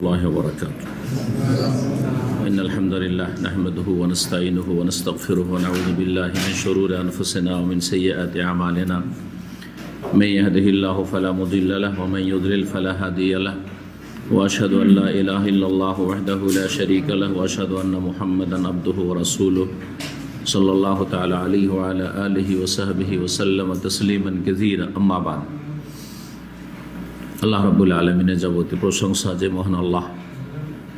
الله وبركاته. إن الحمد لله نحمده ونستعينه ونستغفره ونعوذ بالله من شرور أنفسنا ومن سيئات أعمالنا من يهده الله فلا مضل له ومن يضلل فلا هادي له وأشهد أن لا إله إلا الله وحده لا شريك له وأشهد أن محمدا عبده ورسوله صلى الله تعالى عليه وعلى آله وصحبه وسلم تسليما كثيرا أما بعد। আল্লাহ রব্বুল আলমিনের যাবতীয় প্রশংসা যে মহান আল্লাহ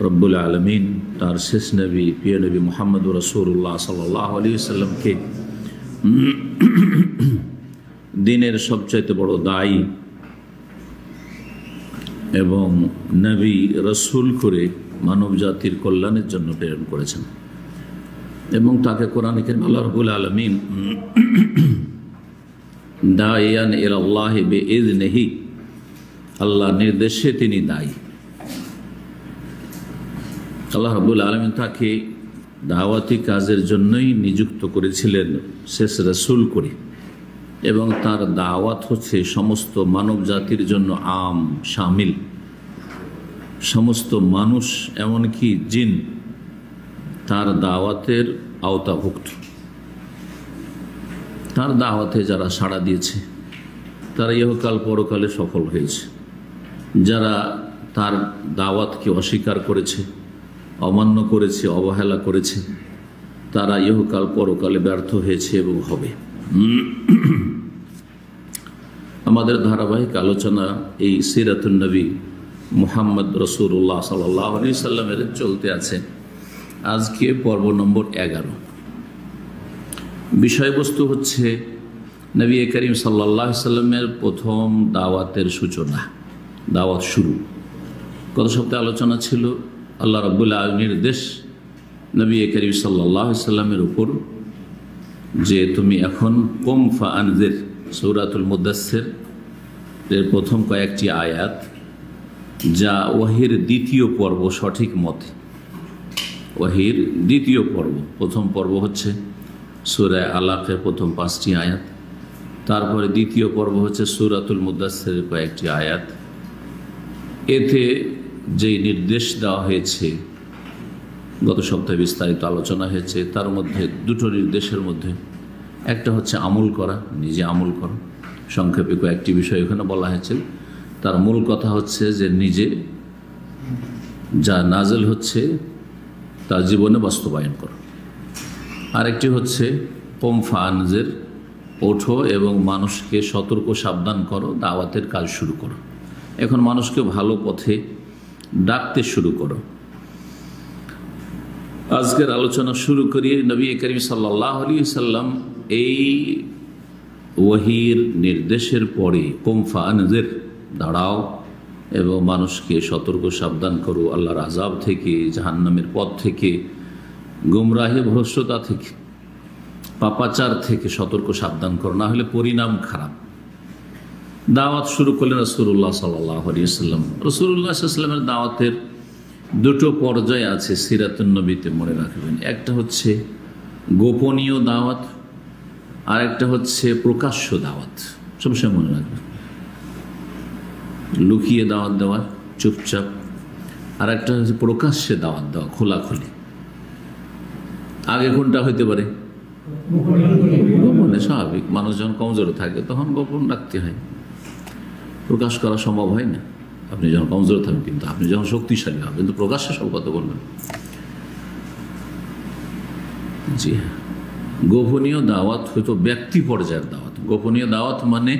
রব্বুল আলমিন তার শেষ নবী প্রিয় নবী মুহাম্মদুর রাসূলুল্লাহ সাল্লাল্লাহু আলাইহি ওয়াসাল্লামকে দ্বীনের সবচাইতে বড় দায়ী এবং নবী রসুল করে মানব জাতির কল্যাণের জন্য প্রেরণ করেছেন এবং তাকে কোরআনে কারীমে আল্লাহ রব্বুল আলমিন দাইয়ান ইলাল্লাহি বিইযনিহি, আল্লাহ নির্দেশে তিনি দায়ী। আল্লাহ রাব্বুল আলামিন তাকে দাওয়াতি কাজের জন্যই নিযুক্ত করেছিলেন শেষ রাসূল করে, এবং তার দাওয়াত হচ্ছে সমস্ত মানব জাতির জন্য আম শামিল, সমস্ত মানুষ এমনকি জিন তার দাওয়াতের আওতাভুক্ত। তার দাওয়াতে যারা সাড়া দিয়েছে তারা ইহকাল পরকালে সফল হয়েছে, যারা তার দাওয়াতকে অস্বীকার করেছে, অমান্য করেছে, অবহেলা করেছে, তারা ইহকাল পরকালে ব্যর্থ হয়েছে এবং হবে। আমাদের ধারাবাহিক আলোচনা এই সিরাতুন নবী মুহাম্মদ রাসূলুল্লাহ সাল্লাল্লাহু আলাইহি ওয়াসাল্লামের চলতে আছে। আজকে পর্ব নম্বর 11। বিষয়বস্তু হচ্ছে নবী করিম সাল্লাল্লাহু আলাইহি ওয়াসাল্লামের প্রথম দাওয়াতের সূচনা, দাওয়াত শুরু। গত সপ্তাহে আলোচনা ছিল আল্লাহ রাব্বুল আলামিনের নির্দেশ নবী করিম সাল্লাল্লাহু আলাইহি ওয়াসাল্লামের উপর যে তুমি এখন কুম ফাআনজির, সূরাতুল মুদাসসির এর প্রথম কয়েকটি আয়াত, যা ওয়াহির দ্বিতীয় পর্ব সঠিক মতে। ওয়াহির দ্বিতীয় পর্ব, প্রথম পর্ব হচ্ছে সূরা আলাকের প্রথম 5টি আয়াত, তারপরে দ্বিতীয় পর্ব হচ্ছে সূরাতুল মুদাসসিরের কয়েকটি আয়াত। এতে যেই নির্দেশ দেওয়া হয়েছে গত সপ্তাহে বিস্তারিত আলোচনা হয়েছে, তার মধ্যে দুটো নির্দেশের মধ্যে একটা হচ্ছে আমল করা, নিজে আমল করা। সংক্ষেপে কয়েকটি বিষয় এখানে বলা হয়েছে। তার মূল কথা হচ্ছে যে নিজে যা নাজেল হচ্ছে তা জীবনে বাস্তবায়ন করো। আরেকটি হচ্ছে কুম ফাআনজির, ওঠো এবং মানুষকে সতর্ক সাবধান করো, দাওয়াতের কাজ শুরু করো। এখন মানুষকে ভালো পথে ডাকতে শুরু করো। আজকের আলোচনা শুরু করি নবী করিম সাল্লাল্লাহু আলাইহি ওয়াসাল্লাম এই ওয়াহির নির্দেশের পরে কুম ফাআনজির, দাঁড়াও এবং মানুষকে সতর্ক সাবধান করো আল্লাহর আযাব থেকে, জাহান্নামের পথ থেকে, গুমরাহি ভ্রষ্টতা থেকে, পাপাচার থেকে সতর্ক সাবধান করো, না হলে পরিণাম খারাপ। দাওয়াত শুরু করলেন রাসূলুল্লাহ সাল্লাল্লাহু আলাইহি ওয়াসাল্লাম। রাসূলুল্লাহ সাল্লাল্লাহু আলাইহি ওয়াসাল্লামের দাওয়াতের দুটো পর্যায় আছে সিরাতুন নবীতে, মনে রাখবেন। একটা হচ্ছে গোপনীয় দাওয়াত, আর একটা হচ্ছে প্রকাশ্য দাওয়াত। সবসময় মনে রাখবেন, লুকিয়ে দাওয়াত দেওয়া চুপচাপ, আর একটা হচ্ছে প্রকাশ্যে দাওয়াত দেওয়া খোলাখুলি। আগে কোনটা হইতে পারে? গোপনে। স্বাভাবিক, মানুষ যখন কমজোর থাকে তখন গোপন রাখতে হয়, প্রকাশ করা সম্ভব হয় না। আপনি যখন কমজোর থাকবেন, কিন্তু আপনি যখন শক্তিশালী হবেন কিন্তু প্রকাশ্যে সব কথা বলবেন। জি হ্যাঁ, গোপনীয় দাওয়াত হয়তো ব্যক্তি পর্যায়ের দাওয়াত। গোপনীয় দাওয়াত মানে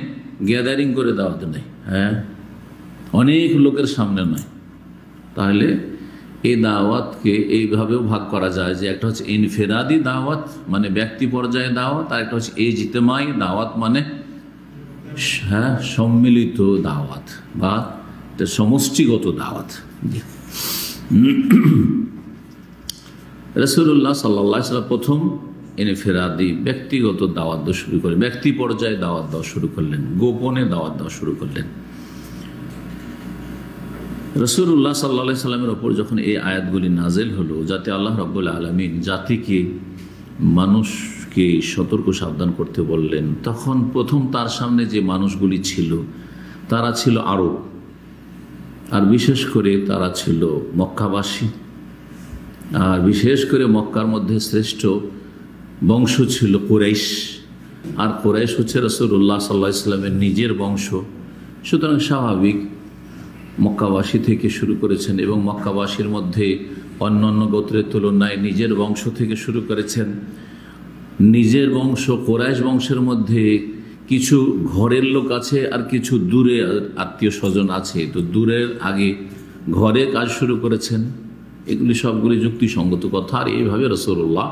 গ্যাদারিং করে দাওয়াত নেই, হ্যাঁ, অনেক লোকের সামনে নয়। তাহলে এই দাওয়াতকে এইভাবেও ভাগ করা যায় যে একটা হচ্ছে ইনফিরাদি দাওয়াত মানে ব্যক্তি পর্যায়ে দাওয়াত, আর একটা হচ্ছে ইজতিমাই দাওয়াত মানে হ্যাঁ সম্মিলিত দাওয়াত বা সমষ্টিগত দাওয়াত। রাসূলুল্লাহ সাল্লাল্লাহু আলাইহি ওয়াসাল্লাম প্রথম ইনফিরাদি ব্যক্তিগত দাওয়াত দেওয়া শুরু করলেন, ব্যক্তি পর্যায়ে দাওয়াত দেওয়া শুরু করলেন, গোপনে দাওয়াত দেওয়া শুরু করলেন। রাসূলুল্লাহ সাল্লাল্লাহু আলাইহি ওয়াসাল্লামের ওপর যখন এই আয়াতগুলি নাজিল হলো, যাতে আল্লাহ রাব্বুল আলামিন জাতিকে, মানুষকে সতর্ক সাবধান করতে বললেন, তখন প্রথম তার সামনে যে মানুষগুলি ছিল তারা ছিল আরব। আর বিশেষ করে তারা ছিল মক্কাবাসী, আর বিশেষ করে মক্কার মধ্যে শ্রেষ্ঠ বংশ ছিল কুরাইশ, আর কুরাইশ হচ্ছে রাসূলুল্লাহ সাল্লাল্লাহু আলাইহি ওয়াসাল্লামের নিজের বংশ। সুতরাং স্বাভাবিক মক্কাবাসী থেকে শুরু করেছেন এবং মক্কাবাসীর মধ্যে অন্যান্য গোত্রের তুলনায় নিজের বংশ থেকে শুরু করেছেন। নিজের বংশ কুরাইশ বংশের মধ্যে কিছু ঘরের লোক আছে আর কিছু দূরে আত্মীয় স্বজন আছে, তো দূরের আগে ঘরে কাজ শুরু করেছেন। এগুলি সবগুলি যুক্তিসঙ্গত কথা। আর এইভাবে রাসূলুল্লাহ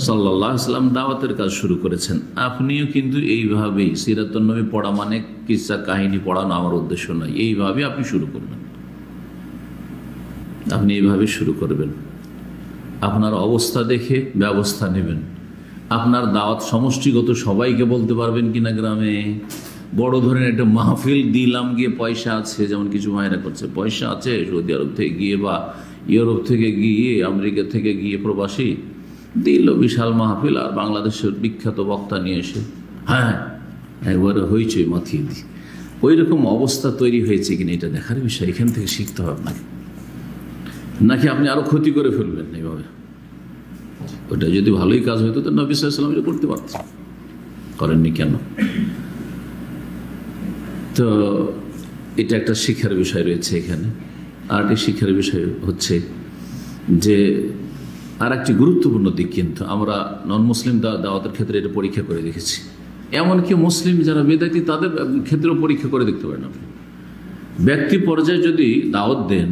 সাল্লাল্লাহু আলাইহি ওয়াসাল্লাম দাওয়াতের কাজ শুরু করেছেন। আপনিও কিন্তু এইভাবেই, সিরাতুন নবী পড়া মানে কিসসা কাহিনী পড়ানো আমার উদ্দেশ্য নয়, এইভাবে আপনি শুরু করবেন, আপনি এইভাবে শুরু করবেন। আপনার অবস্থা দেখে ব্যবস্থা নেবেন। আপনার দাওয়াত সমষ্টিগত সবাইকে বলতে পারবেন কিনা গ্রামে, বড় ধরনের একটা মাহফিল দিলাম, গিয়ে পয়সা আছে, যেমন কিছু মায়েরা করছে, পয়সা আছে সৌদি আরব থেকে গিয়ে বা ইউরোপ থেকে গিয়ে আমেরিকা থেকে গিয়ে প্রবাসী দিল বিশাল মাহফিল, আর বাংলাদেশের বিখ্যাত বক্তা নিয়ে এসে হ্যাঁ একবারে হইচই মাথিয়ে দিই। ওই রকম অবস্থা তৈরি হয়েছে কিনা এটা দেখার বিষয়। এখান থেকে শিখতে হবে আপনাকে, নাকি আপনি আরো ক্ষতি করে ফেলবেন এইভাবে। ওটা যদি ভালোই কাজ হইতো তো নবী সাল্লাল্লাহু আলাইহি ওয়াসাল্লাম এটা করতে পারতেন, করেননি কেন? তো এটা একটা শিক্ষার বিষয় রয়েছে এখানে। আর একটি শিক্ষার বিষয় হচ্ছে যে আর একটি গুরুত্বপূর্ণ দিক, কিন্তু আমরা নন মুসলিম দাওয়াতের ক্ষেত্রে এটা পরীক্ষা করে দেখেছি। এমনকি মুসলিম যারা বেদাতি তাদের ক্ষেত্রেও পরীক্ষা করে দেখতে পারেন আপনি। ব্যক্তি পর্যায়ে যদি দাওয়াত দেন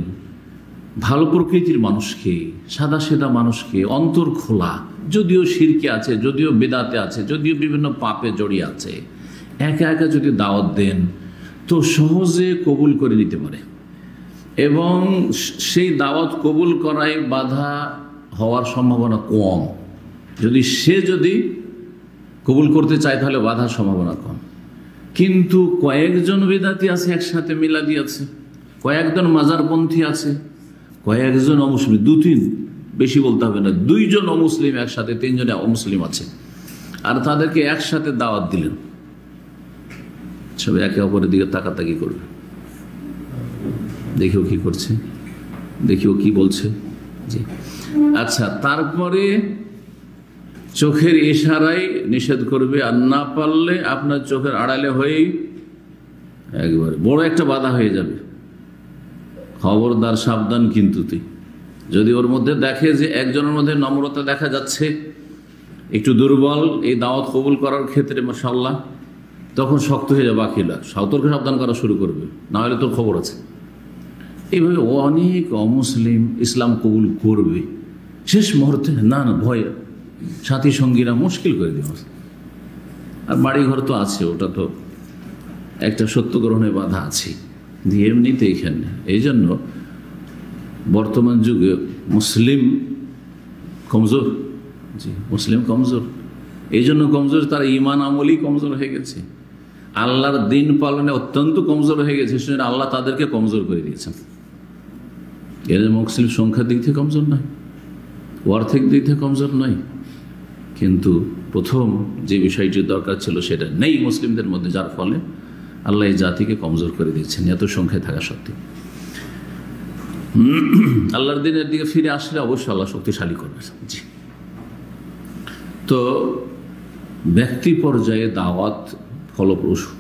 ভালো প্রকৃতির মানুষকে, সাদা সেদা মানুষকে, অন্তর খোলা, যদিও শিরকে আছে, যদিও বেদাতে আছে, যদিও বিভিন্ন পাপে জড়িয়ে আছে, একা একা যদি দাওয়াত দেন তো সহজে কবুল করে নিতে পারে, এবং সেই দাওয়াত কবুল করায় বাধা হওয়ার সম্ভাবনা কম। যদি কবুল করতে চায় তাহলে বাধার সম্ভাবনা কম। কিন্তু কয়েকজন বেদাতি আছে, একসাথে মিলাদি আছে, কয়েকজন মাজারপন্থী আছে, কয়েকজন অমুসলিম, তিন, বেশি বলতে হবে না, 2 জন অমুসলিম একসাথে, 3 জন অমুসলিম আছে, আর তাদেরকে একসাথে দাওয়াত দিলেন, সবাই একে অপরের দিকে তাকাতাকি করবে, দেখিও কি করছে, দেখিও কি বলছে। জি আচ্ছা, তারপরে চোখের ইশারায় নিষেধ করবে, আর না পারলে আপনার চোখের আড়ালে হয়েই একবারে বড় একটা বাধা হয়ে যাবে। খবরদার, সাবধান কিন্তু তুই। যদি ওর মধ্যে দেখে যে একজনের মধ্যে নম্রতা দেখা যাচ্ছে, একটু দুর্বল এই দাওয়াত কবুল করার ক্ষেত্রে মাশাআল্লাহ, তখন শক্ত হয়ে যাবে, বাকিরা সতর্ক সাবধান করা শুরু করবে, না হলে তোর খবর আছে। এইভাবে অনেক অমুসলিম ইসলাম কবুল করবে, শেষ মুহূর্তে না ভয় সাথী সঙ্গীরা মুশকিল করে দেবে। আর বাড়িঘর তো আছে, ওটা তো একটা সত্য গ্রহণের বাধা আছে দিয়ে এমনিতে এখানে। এই জন্য বর্তমান যুগে মুসলিম কমজোর, জি মুসলিম কমজোর। এই জন্য কমজোর, তারা ইমান আমলই কমজোর হয়ে গেছে, আল্লাহর দিন পালনে অত্যন্ত কমজোর হয়ে গেছে। সেজন্য আল্লাহ তাদেরকে কমজোর করে দিয়েছেন। এর মুসলিম সংখ্যার দিক থেকে কমজোর নয়, অর্থের দিক থেকে কমজোর নয়, কিন্তু প্রথম যে বিষয়টি দরকার ছিল সেটা নেই মুসলিমদের মধ্যে, যার ফলে আল্লাহ এই জাতিকে কমজোর করে দিচ্ছেন এত সংখ্যায় থাকা সত্ত্বেও। আল্লাহর দিনের দিকে ফিরে আসলে অবশ্যই আল্লাহ শক্তিশালী করবে। জি, তো ব্যক্তি পর্যায়ে দাওয়াত ফলপ্রসূ,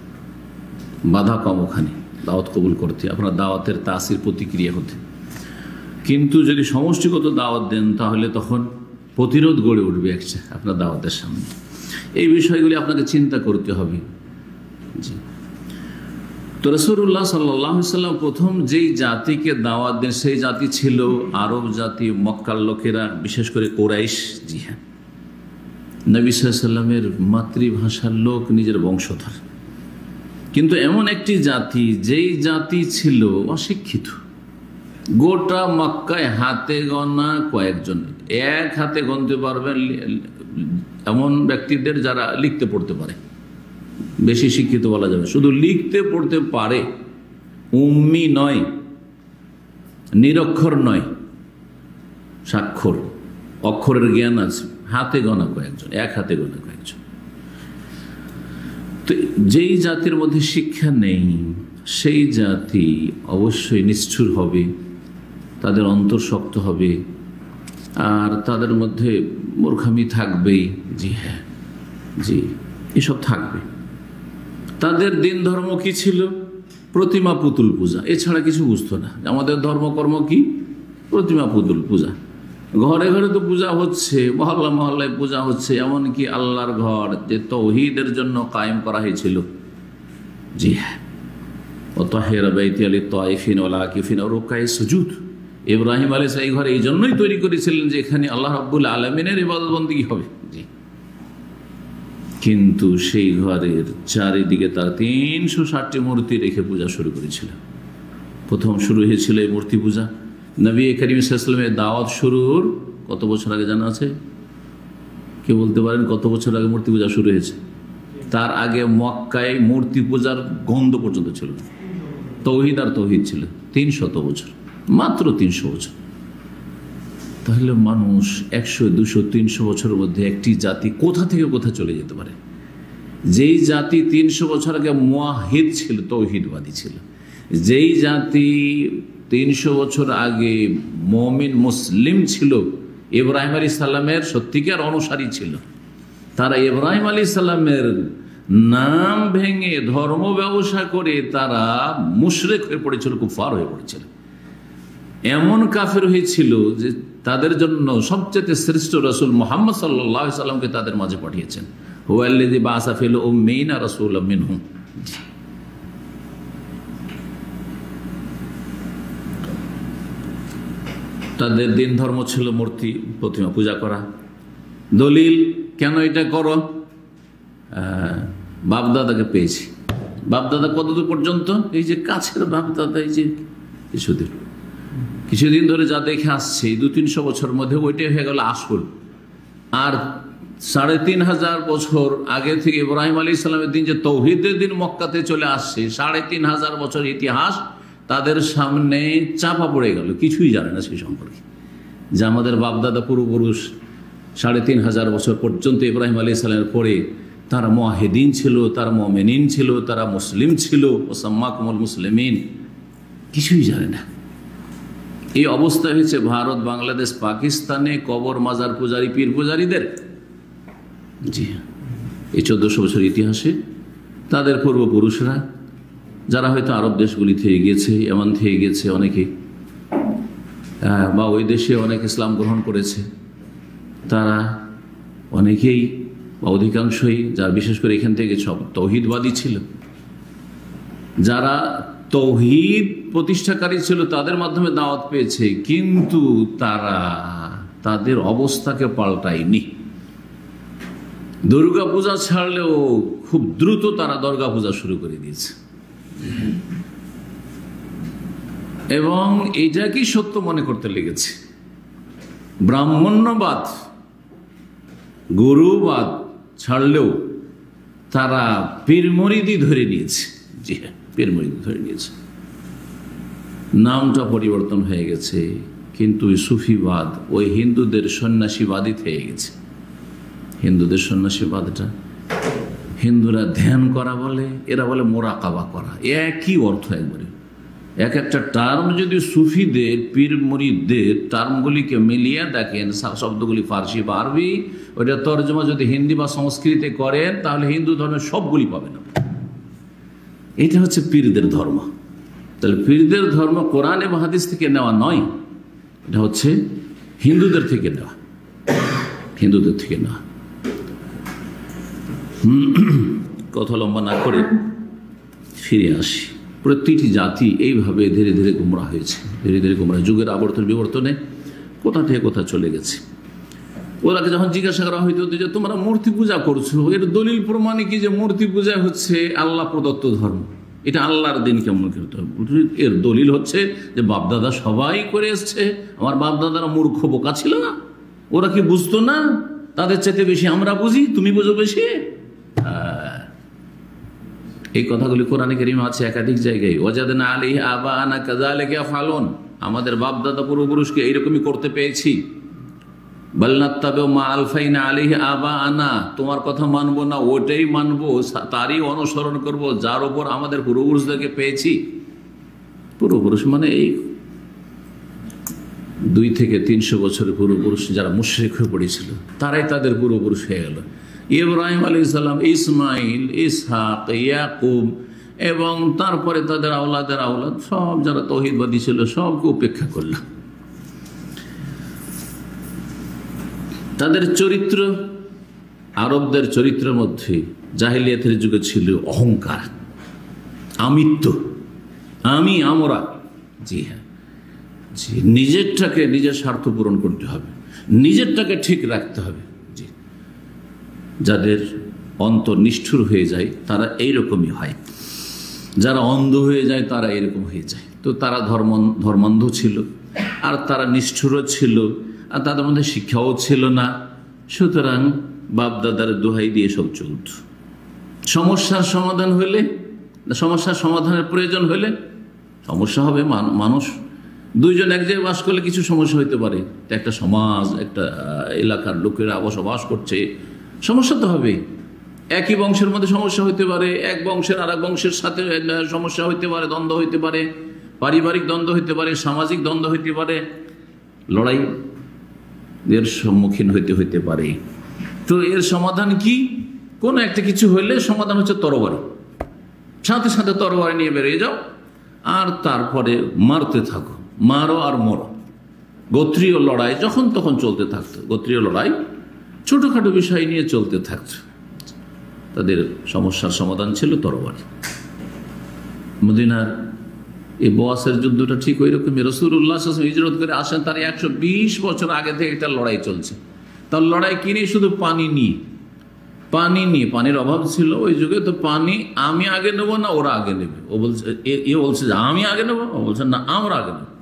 বাধা কম ওখানে দাওয়াত কবুল করতে, আপনার দাওয়াতের তাসির প্রতিক্রিয়া হতে। কিন্তু যদি সমষ্টিগত দাওয়াত দেন তাহলে তখন প্রতিরোধ গড়ে উঠবে আপনার দাওয়াতের সামনে। এই বিষয়গুলি আপনাকে চিন্তা করতে হবে। জি, তো রাসূলুল্লাহ সাল্লাল্লাহু আলাইহি ওয়াসাল্লাম প্রথম যেই জাতিকে দাওয়াত দেন সেই জাতি ছিল আরব জাতি, মক্কার লোকেরা, বিশেষ করে কুরাইশ। জি হ্যাঁ, নবী সাল্লাল্লাহু আলাইহি ওয়াসাল্লামের মাতৃভাষার লোক, নিজের বংশধর, কিন্তু এমন একটি জাতি যেই জাতি ছিল অশিক্ষিত। গোটা মক্কায় হাতে গোনা কয়েকজন, এক হাতে গুনতে পারবেন এমন ব্যক্তিদের যারা লিখতে পড়তে পারে, বেশি শিক্ষিত বলা যাবে, শুধু লিখতে পড়তে পারে, উম্মি নয়, নিরক্ষর নয়, স্বাক্ষর অক্ষরের জ্ঞান আছে, হাতে গোনা কয়েকজন, এক হাতে গোনা কয়েকজন। তো যেই জাতির মধ্যে শিক্ষা নেই, সেই জাতি অবশ্যই নিষ্ঠুর হবে, তাদের অন্তর শক্ত হবে, আর তাদের মধ্যে মূর্খামি থাকবেই। জি হ্যাঁ, জি, এসব থাকবে। তাদের দিন ধর্ম কি ছিল? প্রতিমা পুতুল পূজা, এছাড়া কিছু বুঝতো না। আমাদের ধর্মকর্ম কি? প্রতিমা পুতুল পূজা। ঘরে ঘরে তো পূজা হচ্ছে, মহল্লা মহল্লায় পূজা হচ্ছে, এমনকি আল্লাহর ঘর যে তাওহীদের জন্য কায়েম করা হয়েছিল, জি হ্যাঁ, ওয়াতাহিরা বাইতি লিত-তায়িফিন ওয়াল আকিফিন ওয়া রুকাই সুজুদ, ইব্রাহিম আলাইহিস সালাম এই ঘরে এই জন্যই তৈরি করেছিলেন যে এখানে আল্লাহ রাব্বুল আলামিনের ইবাদত বন্দেগী হবে। জি, কিন্তু সেই ঘরের চারিদিকে তার 360টি মূর্তি রেখে পূজা শুরু করেছিল। প্রথম শুরু হয়েছিল এই মূর্তি পূজা। নবী করিম সাল্লাল্লাহু আলাইহি ওয়াসাল্লামের দাওয়াত শুরুর কত বছর আগে জানা আছে? কে বলতে পারেন কত বছর আগে মূর্তি পূজা শুরু হয়েছে? তার আগে মক্কায় মূর্তি পূজার গন্ধ পর্যন্ত ছিল না। তাওহীদ আর তাওহীদ ছিল 300 বছর, মাত্র 300 বছর। তাহলে মানুষ 100, 200, 300 বছরের মধ্যে একটি জাতি কোথা থেকে কোথা চলে যেতে পারে? যেই জাতি 300 বছর আগে মুওয়াহিদ ছিল, তাওহীদবাদী ছিল, যেই জাতি 300 বছর আগে মুমিন মুসলিম ছিল, ইব্রাহিম আলাইহিস সালামের সত্যিকার অনুসারী ছিল, তারা ইব্রাহিম আলাইহিস সালামের নাম ভেঙে ধর্ম ব্যবসা করে তারা মুশরিক হয়ে পড়েছিল, কুফার হয়ে পড়েছিল। এমন কাফের হয়েছিল যে তাদের জন্য সবচেয়ে শ্রেষ্ঠ রাসূল মুহাম্মদ সাল্লাল্লাহু আলাইহি সাল্লামকে তাদের মাঝে পাঠিয়েছেন। হুয়াল্লাযী বাআসা ফিল উম্মিয়িনা রাসূলাম মিনহুম। তাদের দিন ধর্ম ছিল মূর্তি প্রতিমা পূজা করা। দলিল, কেন এটা করো? বাপদাদাকে পেয়েছি। বাপদাদা কতদূর পর্যন্ত? এই যে কাছের বাপদাদা, এই যে কিছুদিন ধরে যা দেখে আসছে, 200-300 বছর মধ্যে ওইটাই হয়ে গেল আসল। আর 3500 বছর আগে থেকে ইব্রাহিম আলাইহিস সালামের দিন যে তাওহীদের দিন মক্কাতে চলে আসছে, 3500 বছর ইতিহাস তাদের সামনে চাপা পড়ে গেল, কিছুই জানে না সেই সম্পর্কে। যে আমাদের বাপদাদা পূর্বপুরুষ 3500 বছর পর্যন্ত ইব্রাহিম আলাইহিস সালামের পরে তারা মুওয়াহিদিন ছিল, তারা মুমিনিন ছিল, তারা মুসলিম ছিল, ওয়াসাম্মাকুমুল মুসলিমিন, কিছুই জানে না। এই অবস্থা হয়েছে ভারত, বাংলাদেশ, পাকিস্তানে কবর মাজার পূজারী, পীর পূজারীদের। জি, এই 1400 বছর ইতিহাসে তাদের পূর্বপুরুষরা, যারা হয়তো আরব দেশগুলি থেকে গিয়েছে, এমন থেকে গিয়েছে অনেকে, বা ওই দেশে অনেক ইসলাম গ্রহণ করেছে, তারা অনেকেই বা অধিকাংশই, যারা বিশেষ করে এখান থেকে সব তাওহীদবাদী ছিল, যারা তাওহীদ প্রতিষ্ঠাকারী ছিল, তাদের মাধ্যমে দাওয়াত পেয়েছে, কিন্তু তারা তাদের অবস্থাকে পাল্টায়নি। দুর্গা পূজা ছাড়লেও খুব দ্রুত তারা দুর্গা পূজা শুরু করে দিয়েছে, এবং এইটাকেই সত্য মনে করতে লেগেছে। ব্রাহ্মণ্যবাদ, গুরুবাদ ছাড়লেও তারা পীর মুরিদি ধরে নিয়েছে। জি হ্যাঁ, পীর মুরিদি ধরে নিয়েছে। নামটা পরিবর্তন হয়ে গেছে, কিন্তু সুফিবাদ ওই হিন্দুদের সন্ন্যাসীবাদী থেকে গেছে। হিন্দুদের সন্ন্যাসীবাদটা হিন্দুরা ধ্যান করা বলে, এরা বলে মোরাকাবা করা, একই অর্থ একবারে। এক একটা টার্ম যদি সুফিদের, পীর মুরিদদের টার্মগুলিকে মিলিয়ে দেখেন, শব্দগুলি ফার্সি বা আরবি, ওইটা তর্জমা যদি হিন্দি বা সংস্কৃতে করেন, তাহলে হিন্দু ধর্মের সবগুলি পাবেন। এটা হচ্ছে পীরদের ধর্ম। তাহলে পীরদের ধর্ম কোরআন এবং হাদিস থেকে নেওয়া নয়, এটা হচ্ছে হিন্দুদের থেকে নেওয়া, হিন্দুদের থেকে নেওয়া। কথা লম্বা না করে ফিরে আসি। প্রতিটি জাতি এইভাবে ধীরে ধীরে গুমরা হয়েছে, ধীরে ধীরে গুমরা, যুগের আবর্তন বিবর্তনে কোথা থেকে কোথা চলে গেছে। ওরাকে যখন জিজ্ঞাসা করা হইতো যে তোমরা মূর্তি পূজা করছো, এর দলিল প্রমাণে কি যে মূর্তি পূজা হচ্ছে আল্লাহ প্রদত্ত ধর্ম, এটা আল্লাহর দিন কেমন করতে হবে? এর দলিল হচ্ছে যে বাপদাদা সবাই করে এসছে, আমার বাপদাদারা মূর্খ বোকা ছিল না, ওরা কি বুঝতো না? তাদের চাইতে বেশি আমরা বুঝি, তুমি বুঝো বেশি। এই কথাগুলি কোরআনে কারীমে আছে একাধিক জায়গায়। ওয়াজাদনা আলাইহি আবানা কাযালিকা ইয়াফআলুন, আমাদের বাপদাদা পূর্বপুরুষকে এইরকমই করতে পেয়েছি। বাল নাত্তাবিউ মা আলফাইনা আলাইহি আবাআনা, তোমার কথা মানবো না, ওটাই মানবো, তারই অনুসরণ করব যার উপর আমাদের পূর্বপুরুষদেরকে পেয়েছি। পূর্বপুরুষ মানে এই 2 থেকে 300 বছরের পূর্বপুরুষ যারা মুশরিক হয়ে পড়েছিল, তারাই তাদের পূর্বপুরুষ হয়ে গেল। ইব্রাহিম আলাইহিস সালাম, ইসমাইল, ইসহাক, ইয়াকুব এবং তারপরে তাদের আওলাদের আওলাদ সব যারা তৌহিদবাদী ছিল সবকে উপেক্ষা করল। তাদের চরিত্র, আরবদের চরিত্রের মধ্যে জাহিলিয়াতের যুগে ছিল অহংকার, আমিত্ব, আমরা। জি হ্যাঁ, জি, নিজেরটাকে নিজের স্বার্থ পূরণ করতে হবে, নিজেরটাকে ঠিক রাখতে হবে। জি, যাদের অন্তর নিষ্ঠুর হয়ে যায় তারা এইরকমই হয়, যারা অন্ধ হয়ে যায় তারা এরকম হয়ে যায়। তো তারা ধর্মান্ধ ছিল, আর তারা নিষ্ঠুরও ছিল, আর তাদের মধ্যে শিক্ষাও ছিল না। সুতরাং বাপদাদার দোহাই দিয়ে সব চলত। সমস্যার সমাধান হলে, সমস্যার সমাধানের প্রয়োজন হলে, সমস্যা হবে, মানুষ দুইজন এক জায়গায় বাস করলে কিছু সমস্যা হইতে পারে, একটা সমাজ, একটা এলাকার লোকেরা বসবাস করছে, সমস্যা তো হবে। একই বংশের মধ্যে সমস্যা হইতে পারে, এক বংশের আর এক বংশের সাথে সমস্যা হইতে পারে, দ্বন্দ্ব হইতে পারে, পারিবারিক দ্বন্দ্ব হইতে পারে, সামাজিক দ্বন্দ্ব হইতে পারে, লড়াই এর সম্মুখীন হইতে পারে। তো এর সমাধান কি? কোন একটা কিছু হইলে সমাধান হচ্ছে তরবারি, সাথে সাথে তরবারি নিয়ে বেরিয়ে যাও আর তারপরে মারতে থাকো, মারো আর মরো। গোত্রীয় লড়াই যখন তখন চলতে থাকতো, গোত্রীয় লড়াই ছোটখাটো বিষয় নিয়ে চলতে থাকতো। তাদের সমস্যার সমাধান ছিল তরবারি। মদিনার এই বোয়াসের যুদ্ধটা ঠিক ওই রকমই। রাসূলুল্লাহ সাল্লাল্লাহু আলাইহি ওয়াসাল্লাম হিজরত করে আসেন, তার 120 বছর আগে থেকে একটা লড়াই চলছে। তার লড়াই কিনে শুধু পানি নিয়ে, পানির অভাব ছিল ওই যুগে। তো পানি আমি আগে নেবো না ওরা আগে নেবে, ও বলছে, এ বলছে যে আমি আগে নেবো, ও বলছে না আমরা আগে নেবো।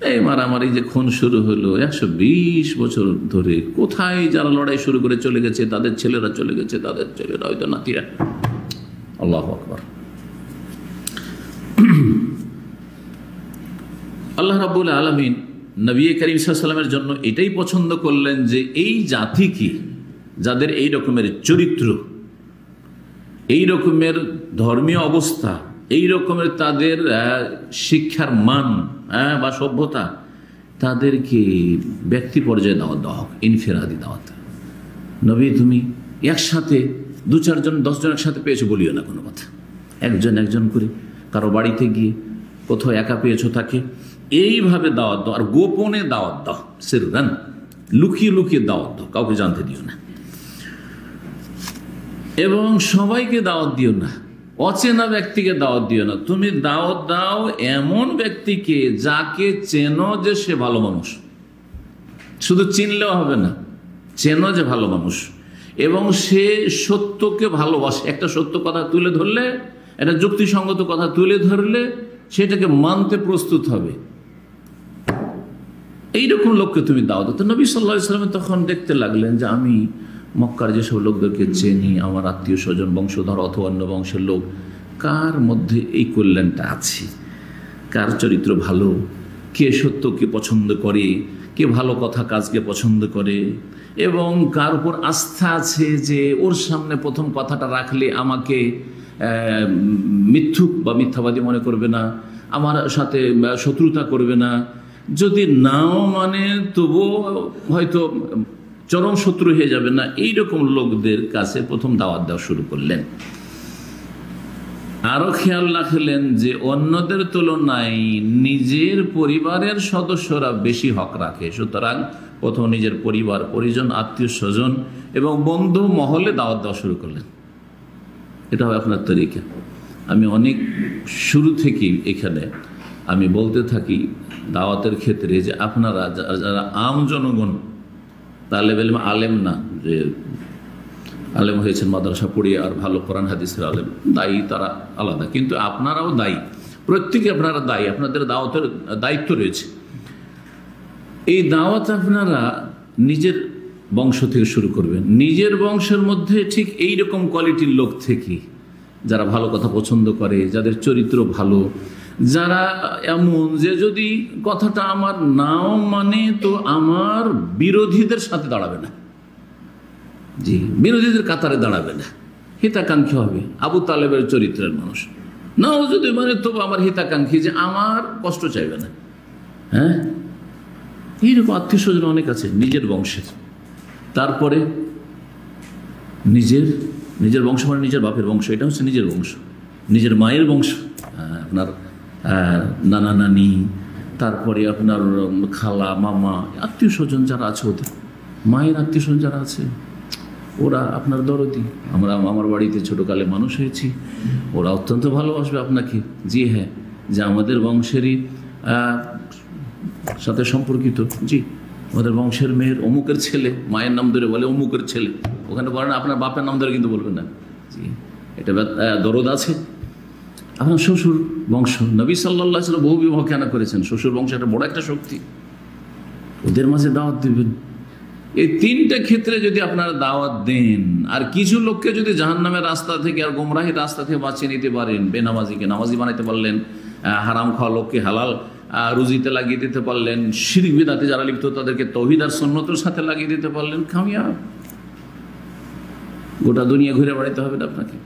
এই মারামারি যে খুন শুরু হলো 120 বছর ধরে। কোথায় যারা লড়াই শুরু করে চলে গেছে, তাদের ছেলেরা চলে গেছে, তাদের ছেলেরা হয়তো নাতিরা। আল্লাহু আকবার। আল্লাহ রাব্বুল আলামিন নবী করিম সাল্লাল্লাহু আলাইহি ওয়াসাল্লামের জন্য এটাই পছন্দ করলেন যে এই জাতিকে, যাদের এই রকমের চরিত্র, এই রকমের ধর্মীয় অবস্থা, এই রকমের তাদের শিক্ষার মান বা সভ্যতা, তাদেরকে ব্যক্তি পর্যায়ে দাওয়াত দেওয়া হোক, ইনফিরাদি দাওয়াত। নবী তুমি একসাথে 2-4 জন 10 জন একসাথে পেয়েছো বলিও না কোনো কথা, একজন করে কারো বাড়িতে গিয়ে কোথাও একা পেয়েছো তাকে এইভাবে দাওয়াত দাও, আর গোপনে দাওয়াত দাও, সিররান, লুকিয়ে লুকিয়ে দাওয়াত দাও, কাউকে জানতে দিও না। এবং সবাইকে দাওয়াত দিও না, অচেনা ব্যক্তিকে দাওয়াত দিও না। তুমি দাওয়াত দাও এমন ব্যক্তিকে যাকে চেনো যে সে ভালো মানুষ, শুধু চিনলেও হবে না, চেনো যে ভালো মানুষ, এবং সে সত্যকে ভালোবাসে। একটা সত্য কথা তুলে ধরলে, একটা যুক্তিসঙ্গত কথা তুলে ধরলে সেটাকে মানতে প্রস্তুত হবে, এইরকম লোককে তুমি দাওয়াত দাও। তো নবী সাল্লাল্লাহু আলাইহি ওয়াসাল্লাম তখন দেখতে লাগলেন যে আমি মক্কার যেসব লোকদেরকে চিনি, আমার আত্মীয় স্বজন, বংশধর অথবা অন্য বংশের লোক, কার মধ্যে এই কল্যাণটা আছে, কার চরিত্র ভালো, কে সত্যকে পছন্দ করে, কে ভালো কথা কাজকে পছন্দ করে, এবং কার উপর আস্থা আছে যে ওর সামনে প্রথম কথাটা রাখলে আমাকে মিথ্যুক বা মিথ্যাবাদী মনে করবে না, আমার সাথে শত্রুতা করবে না, যদি নাও মানে তবুও হয়তো চরম শত্রু হয়ে যাবে না, এইরকম লোকদের কাছে প্রথম দাওয়াত দেওয়া শুরু করলেন। আরো খেয়াল রাখলেন যে অন্যদের তুলনায় নিজের পরিবারের সদস্যরা বেশি হক রাখে, সুতরাং প্রথম নিজের পরিবার, পরিজন, আত্মীয় স্বজন এবং বন্ধু মহলে দাওয়াত দেওয়া শুরু করলেন। এটা হবে আপনার তরিকা। আমি অনেক শুরু থেকেই এখানে আমি বলতে থাকি দাওয়াতের ক্ষেত্রে যে আপনারা যারা আম জনগণ, তালেব ইলম, আলেম না যে আলেম হয়েছেন মাদ্রাসা পড়িয়ে আর ভালো কোরআন হাদিসের আলেম, দায়ী তারা আলাদা, কিন্তু আপনারাও দায়ী, প্রত্যেকে আপনারা দায়ী, আপনাদের দাওয়াতের দায়িত্ব রয়েছে। এই দাওয়াত আপনারা নিজের বংশ থেকে শুরু করবেন, নিজের বংশের মধ্যে ঠিক এই রকম কোয়ালিটির লোক থেকে, যারা ভালো কথা পছন্দ করে, যাদের চরিত্র ভালো, যারা এমন যে যদি কথাটা আমার নাও মানে তো আমার বিরোধীদের সাথে দাঁড়াবে না, জি, বিরোধীদের কাতারে দাঁড়াবে না, হিতাকাঙ্ক্ষী হবে, আবু তালেবের চরিত্রের মানুষ। নাও যদি মানে তবু আমার হিতাকাঙ্ক্ষী, যে আমার কষ্ট চাইবে না। হ্যাঁ, এইরকম আত্মীয় স্বজন অনেক আছে নিজের বংশের। তারপরে নিজের বংশ মানে নিজের বাপের বংশ, এটা হচ্ছে নিজের বংশ, নিজের মায়ের বংশ, আপনার নানা নানি, তারপরে আপনার খালা মামা, আত্মীয় স্বজন যারা আছে, ওদের মায়ের আত্মীয় স্বজন যারা আছে, ওরা আপনার দরদি। আমার বাড়িতে ছোটোকালে মানুষ হয়েছি, ওরা অত্যন্ত ভালোবাসবে আপনাকে। জি হ্যাঁ, যে আমাদের বংশেরই সাথে সম্পর্কিত। জি, আমাদের বংশের মেয়ের অমুকের ছেলে, মায়ের নাম ধরে বলে অমুকের ছেলে, ওখানে বলেন আপনার বাপের নাম ধরে কিন্তু বলবেন না। জি, এটা দরদ আছে। আপনার শ্বশুর বংশ, নবী সাল্লাল্লাহু আলাইহি ওয়াসাল্লাম বহু বিবাহ কেন করেছেন? শ্বশুর বংশ একটা বড় একটা শক্তি, ওদের মাঝে দাওয়াত দিবেন। এই তিনটা ক্ষেত্রে যদি আপনারা দাওয়াত দেন, আর কিছু লোককে যদি জাহান্নামের রাস্তা থেকে আর গোমরাহির রাস্তা থেকে বাঁচিয়ে নিতে পারেন, বেনামাজিকে নামাজি বানাইতে পারলেন, হারাম খাওয়া লোককে হালাল রুজিতে লাগিয়ে দিতে পারলেন, শিরক বিদআতে যারা লিপ্ত তাদেরকে তাওহীদ আর সুন্নতের সাথে লাগিয়ে দিতে পারলেন, কামিয়াব। গোটা দুনিয়া ঘুরে বেড়াতে হবে না আপনাকে।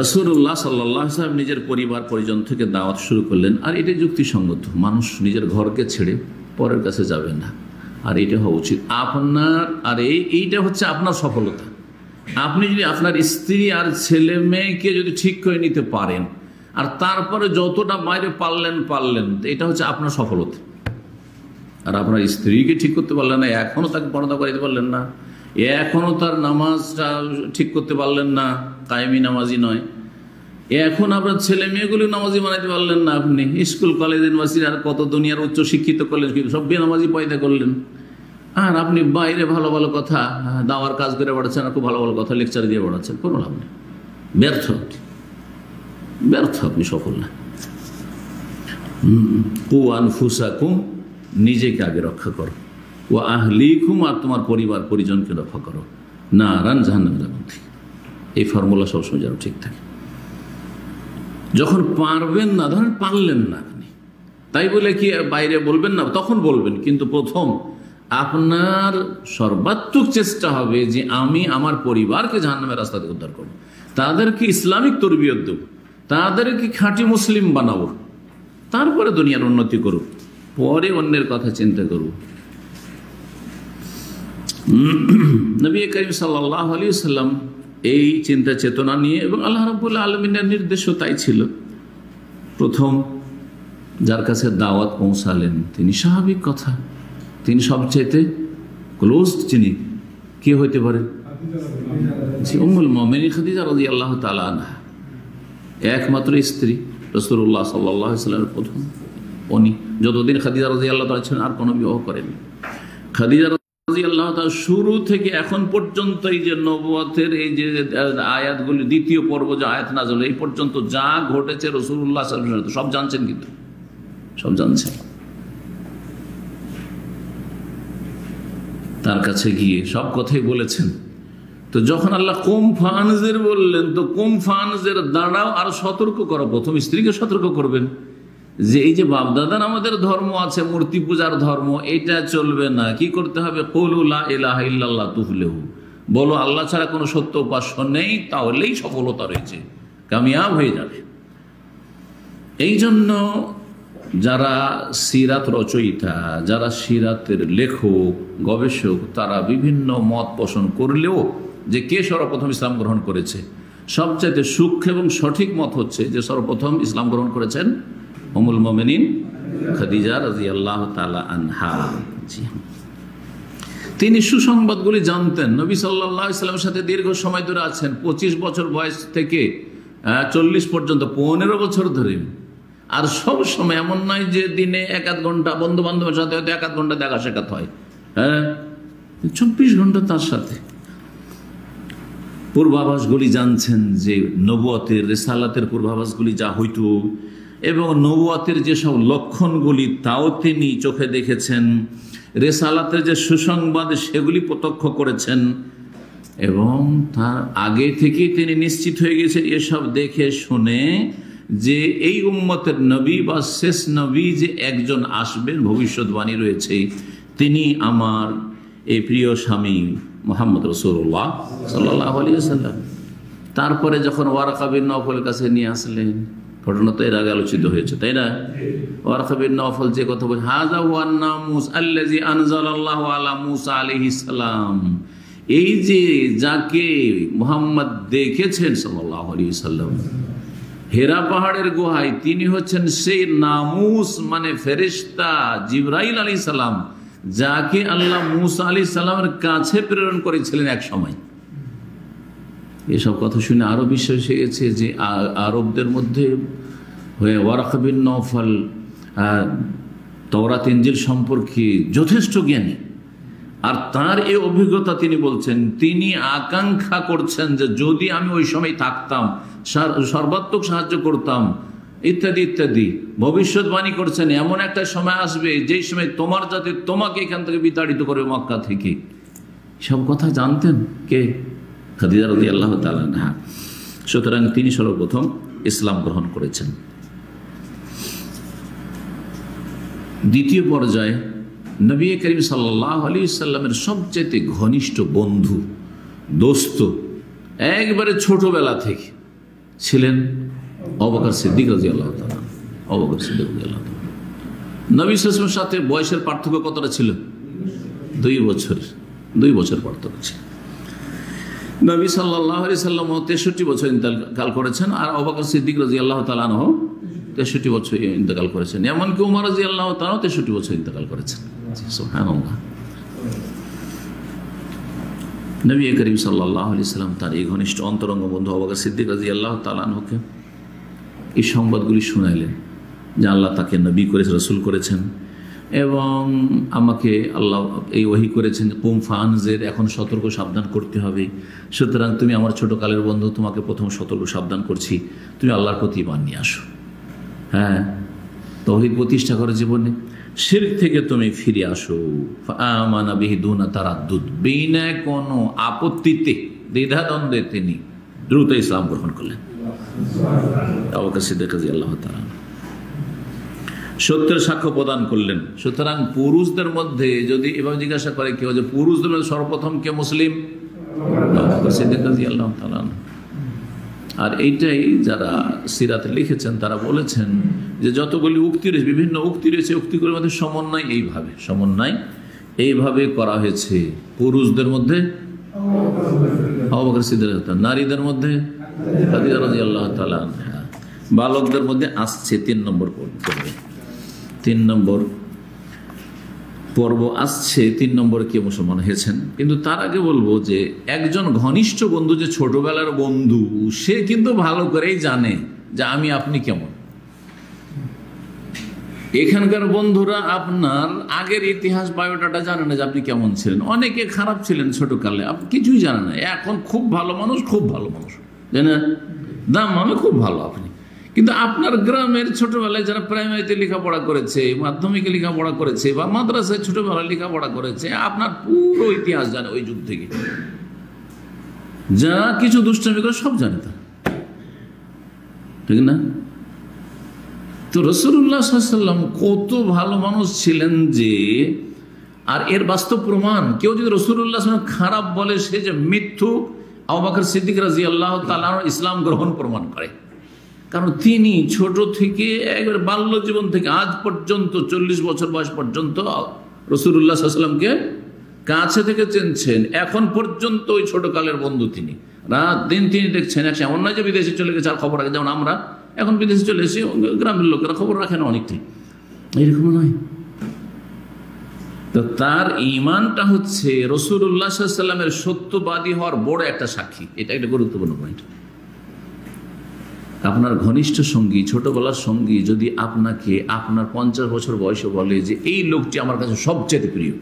রাসূলুল্লাহ সাল্লাল্লাহু আলাইহি ওয়াসাল্লাম নিজের পরিবার পরিজন থেকে দাওয়াত শুরু করলেন, আর এটা যুক্তিসঙ্গত। মানুষ নিজের ঘরকে ছেড়ে পরের কাছে যাবে না, আর এটা হওয়া উচিত আপনার। আর এইটা হচ্ছে আপনার সফলতা। আপনি যদি আপনার স্ত্রী আর ছেলে মেয়েকে যদি ঠিক করে নিতে পারেন, আর তারপরে যতটা বাইরে পারলেন, এটা হচ্ছে আপনার সফলতা। আর আপনার স্ত্রীকে ঠিক করতে পারলেন না, এখনও তাকে পর্দা করাইতে পারলেন না, এখনও তার নামাজটা ঠিক করতে পারলেন না, কায়েমি নামাজি নয়, এখন আপনার ছেলে মেয়েগুলো নামাজি বানাইতে পারলেন না, আপনি স্কুল কলেজ ইউনিভার্সিটি আর কত দুনিয়ার উচ্চ শিক্ষিত কলেজ সব বেনামাজি পয়দা করলেন, আর আপনি বাইরে ভালো ভালো কথা দাওয়ার কাজ করে বেড়াচ্ছেন, আর খুব ভালো ভালো কথা লেকচার দিয়ে বেড়াচ্ছেন, কোনো লাভ নেই, ব্যর্থ, আপনি সফল না। কু আনফুসাকুম, নিজেকে আগে রক্ষা করো, ও আহলিকুম, আর তোমার পরিবার পরিজনকে রক্ষা করো, নারান জাহান্নামের আগুন থেকে। এই ফর্মুলা সবসময় যেন ঠিক থাকে। যখন পারবেন না, ধরেন পারলেন না আপনি, তাই বলে কি বাইরে বলবেন না? তখন বলবেন, কিন্তু প্রথম আপনার সর্বাত্মক চেষ্টা হবে যে আমি আমার পরিবারকে জাহান্নামের রাস্তা থেকে উদ্ধার করব, তাদেরকে ইসলামিক তরবিয়ত দেব, তাদেরকে খাঁটি মুসলিম বানাবো, তারপরে দুনিয়ার উন্নতি করুক, পরে অন্যের কথা চিন্তা করব। নবী করিম সাল্লাল্লাহু আলাইহি ওয়াসাল্লাম এই চিন্তা চেতনা নিয়ে, এবং আল্লাহ রাব্বুল আলামিনের নির্দেশও তাই ছিল, প্রথম যার কাছে দাওয়াত পৌঁছালেন তিনি, স্বাভাবিক কথা, তিনি সবচাইতে ক্লোজ, যিনি কে হইতে পারে? উম্মুল মুমিনিন খাদিজা রাদিয়াল্লাহু তাআলা আনহা, একমাত্র স্ত্রী রাসূলুল্লাহ সাল্লাল্লাহু আলাইহি ওয়াসাল্লামের প্রথম। উনি যতদিন খাদিজা রাদিয়াল্লাহু তাআলা ছিলেন আর কোনো বিবাহ করেননি। খাদিজা রাদিয়াল্লাহু তাআলা শুরু থেকে এখন পর্যন্ত এই যে নবুয়তের এই যে আয়াতগুলি, দ্বিতীয় পর্ব যে আয়াত নাযিল, এই পর্যন্ত যা ঘটেছে রাসূলুল্লাহ সাল্লাল্লাহু আলাইহি ওয়াসাল্লাম সব জানছেন, কিন্তু সব জানছেন। তার কাছে গিয়ে সব কথাই বলেছেন। তো যখন আল্লাহ কুম ফানজির বললেন, তো কুম ফানজির দাঁড়াও আর সতর্ক করো। প্রথম স্ত্রীকে সতর্ক করবেন যে এই যে বাপদাদার আমাদের ধর্ম আছে, মূর্তি পূজার ধর্ম, এটা চলবে না। কি করতে হবে? কুলু লা ইলাহা ইল্লাল্লাহ তুফলিহু, বলো আল্লাহ ছাড়া কোনো সত্য উপাস্য নেই, তাহলেই সফলতা রয়েছে, কামিয়াব হয়ে যাবে। এই জন্য যারা সিরাত রচয়িতা, যারা সিরাতের লেখক গবেষক, তারা বিভিন্ন মত পোষণ করলেও যে কে সর্বপ্রথম ইসলাম গ্রহণ করেছে, সবচাইতে সূক্ষ্ম এবং সঠিক মত হচ্ছে যে সর্বপ্রথম ইসলাম গ্রহণ করেছেন উম্মুল মুমিনিন খাদিজা রাদিয়াল্লাহু তাআলা আনহা। তিনি সুসংবাদগুলি জানতেন। নবী সাল্লাল্লাহু আলাইহি ওয়াসাল্লামের সাথে দীর্ঘ সময় ধরে আছেন, 25 বছর বয়স থেকে 40 পর্যন্ত, 15 বছর ধরে। আর সব সময় এমন নয় যে দিনে 1-1 ঘন্টা বন্ধু বান্ধবের সাথে হয়তো 1-1 ঘন্টা দেখা সাক্ষাৎ হয়, হ্যাঁ, 24 ঘন্টা তার সাথে। পূর্বাভাসগুলি জানছেন, যে নবুয়তের রিসালাতের পূর্বাভাসগুলি যা হইত, এবং নবুয়তের যেসব লক্ষণগুলি তাও তিনি চোখে দেখেছেন, রিসালাতের যে সুসংবাদ সেগুলি প্রত্যক্ষ করেছেন। এবং তার আগে থেকেই তিনি নিশ্চিত হয়ে গেছেন এসব দেখে শুনে যে এই উম্মতের নবী বা শেষ নবী যে একজন আসবেন, ভবিষ্যৎবাণী রয়েছে, তিনি আমার এই প্রিয় স্বামী মুহাম্মদ রাসূলুল্লাহ সাল্লাল্লাহু আলাইহি ওয়াসাল্লাম। তারপরে যখন ওয়ারাকা বিন নওফলের কাছে নিয়ে আসলেন, ঘটনা তো এর আগে আলোচিত হয়েছে, তাই না? ওয়ারাকা বিন নওফল যে কথা বলছে, হাযা হুয়ান নামুস আল্লাযী আনজালাল্লাহু আলা মূসা আলাইহিস সালাম, এই যে যাকে মুহাম্মদ দেখেছেন সাল্লাল্লাহু আলাইহি ওয়াসাল্লাম হেরা পাহাড়ের গুহায়, তিনি হচ্ছেন সেই নামুস মানে ফেরেশতা জিবরাইল আলাইহিস সালাম, যাকে আল্লাহ মূসা আলাইহিস সালামের কাছে প্রেরণ করেছিলেন এক সময়। এসব কথা শুনে আরো বিশ্বাস হয়ে গেছে যে আরবদের মধ্যে ওয়ারাকা বিন নওফল তাওরাত ইনজিল সম্পর্কে যথেষ্ট জ্ঞানী, আর তার এই অভিজ্ঞতা তিনি বলছেন, তিনি আকাঙ্ক্ষা করছেন যে যদি আমি ওই সময় থাকতাম সর্বাত্মক সাহায্য করতাম ইত্যাদি ইত্যাদি। ভবিষ্যৎবাণী করছেন এমন একটা সময় আসবে যেই সময় তোমার জাতি তোমাকে এখান থেকে বিতাড়িত করবে মক্কা থেকে। সব কথা জানতেন কে? খাদিজা রাদিয়াল্লাহু তাআলা আনহা। সুতরাং তিনি সর্বপ্রথম ইসলাম গ্রহণ করেছেন। দ্বিতীয় পর্যায়ে নবী করিম সাল্লাল্লাহু আলাইহি ওয়াসাল্লামের সবচেয়ে ঘনিষ্ঠ বন্ধু, দোস্ত, একবারে ছোটবেলা থেকে ছিলেন আবু বকর সিদ্দিক রাদিয়াল্লাহু তাআলা। আবু বকর সিদ্দিক রাদিয়াল্লাহু তাআলা নবী সাল্লাল্লাহু আলাইহি ওয়াসাল্লামের সাথে বয়সের পার্থক্য কতটা ছিল? 2 বছর। 2 বছর পার্থক্য ছিল। নবী সাল্লাল্লাহু আলাইহি ওয়াসাল্লাম 63 বছর ইন্তেকাল করেছেন, আর আবু বকর সিদ্দিক রাদিয়াল্লাহু তাআলা আনহু 63 বছর ইন্তেকাল করেছেন। এমনকি উমর রাদিয়াল্লাহু তাআলা 63 বছর ইন্তেকাল করেছেন। সুবহানাল্লাহ। নবী করিম সাল্লাল্লাহু আলাইহি ওয়াসাল্লাম তার এই ঘনিষ্ঠ অন্তরঙ্গ বন্ধু আবু বকর সিদ্দিক রাদিয়াল্লাহু তাআলা আনহুকে এই সংবাদগুলি শুনাইলেন যে আল্লাহ তাকে নবী করেছেন, রাসূল করেছেন, এবং আমাকে আল্লাহ এই ওহী করেছেন কুম ফানজির, এখন সতর্ক সাবধান করতে হবে। সুতরাং তুমি আমার ছোটকালের বন্ধু, তোমাকে প্রথম সতর্ক সাবধান করছি, তুমি আল্লাহর প্রতি ঈমান নিয়ে আসো। হ্যাঁ, তাওহীদ প্রতিষ্ঠা করো জীবনে, শিরক থেকে তুমি ফিরে আসো। আমানা বিহি দুনা তারাদ্দুদ, বিনা কোনো আপত্তিতে দ্বিধাদ্বন্দ্বে তিনি দ্রুত ইসলাম গ্রহণ করলেন। আবু বকর সিদ্দিক রাদিয়াল্লাহু তাআলা সত্যের সাক্ষ্য প্রদান করলেন। সুতরাং পুরুষদের মধ্যে যদি এভাবে জিজ্ঞাসা করে কেউ যে পুরুষদের মধ্যে সর্বপ্রথম কে মুসলিম? আবু বকর সিদ্দিক রাদিয়াল্লাহু তাআলা। আর এইটাই যারা সিরাতে লিখেছেন তারা বলেছেন যে যতগুলি উক্তি রয়েছে, বিভিন্ন উক্তি রয়েছে, উক্তিগুলোর মধ্যে সমন্বয় এইভাবে করা হয়েছে। পুরুষদের মধ্যে আবু বকর সিদ্দিক, নারীদের মধ্যে খাদিজা রাদিয়াল্লাহু তাআলা আনহা, বালকদের মধ্যে আসছে 3 নম্বর পর্বে। 3 নম্বর পর্ব আসছে, 3 নম্বরে কে মুসলমান হয়েছেন। কিন্তু তার আগে বলবো যে একজন ঘনিষ্ঠ বন্ধু, যে ছোটবেলার বন্ধু, সে কিন্তু ভালো করেই জানে যে আমি আপনি কেমন। এখানকার বন্ধুরা আপনার আগের ইতিহাস বায়োডাটা জানে না যে আপনি কেমন ছিলেন। অনেকে খারাপ ছিলেন ছোটকালে, আপনি কিছুই জানেন না। এখন খুব ভালো মানুষ, জানেন দাম আমি খুব ভালো আপনি। কিন্তু আপনার গ্রামের ছোটবেলায় যারা প্রাইমারিতে লেখাপড়া করেছে, মাধ্যমিকে লেখাপড়া করেছে, বা মাদ্রাসায় ছোটবেলায় লেখাপড়া করেছে, আপনার পুরো ইতিহাস জানে ওই যুগ থেকে। যা কিছু দুষ্টামি করে সব জানে তারা, ঠিক না? তো রাসূলুল্লাহ সাল্লাল্লাহু আলাইহি ওয়াসাল্লাম কত ভালো মানুষ ছিলেন যে, আর এর বাস্তব প্রমাণ, কেউ যদি রাসূলুল্লাহ সাল্লাল্লাহু আলাইহি ওয়াসাল্লাম খারাপ বলে সে যে মিথ্যুক, আবু বকর সিদ্দিক রাদিয়াল্লাহু তাআলা ইসলাম গ্রহণ প্রমাণ করে। কারণ তিনি ছোট থেকে একবার বাল্য জীবন থেকে আজ পর্যন্ত 40 বছর বয়স পর্যন্ত রাসূলুল্লাহ সাল্লাল্লাহু আলাইহি ওয়াসাল্লামকে কাছে থেকে চিনছেন। এখন পর্যন্ত ওই ছোটকালের বন্ধু তিনি, রাত দিন তিনি দেখছেন। এমন নয় যে বিদেশে চলে গেছে আর খবর রাখে, যেমন আমরা এখন বিদেশে চলে এসে গ্রামের লোকেরা খবর রাখে না অনেকটাই, এরকম নয়। তো তার ঈমানটা হচ্ছে রাসূলুল্লাহ সাল্লাল্লাহু আলাইহি ওয়াসাল্লামের সত্যবাদী হওয়ার বড় একটা সাক্ষী। এটা একটা গুরুত্বপূর্ণ পয়েন্ট। আপনার ঘনিষ্ঠ সঙ্গী, ছোটবেলার সঙ্গী যদি আপনাকে আপনার 50 বছর বয়সে বলে যে এই লোকটি আমার কাছে সবচেয়ে প্রিয়,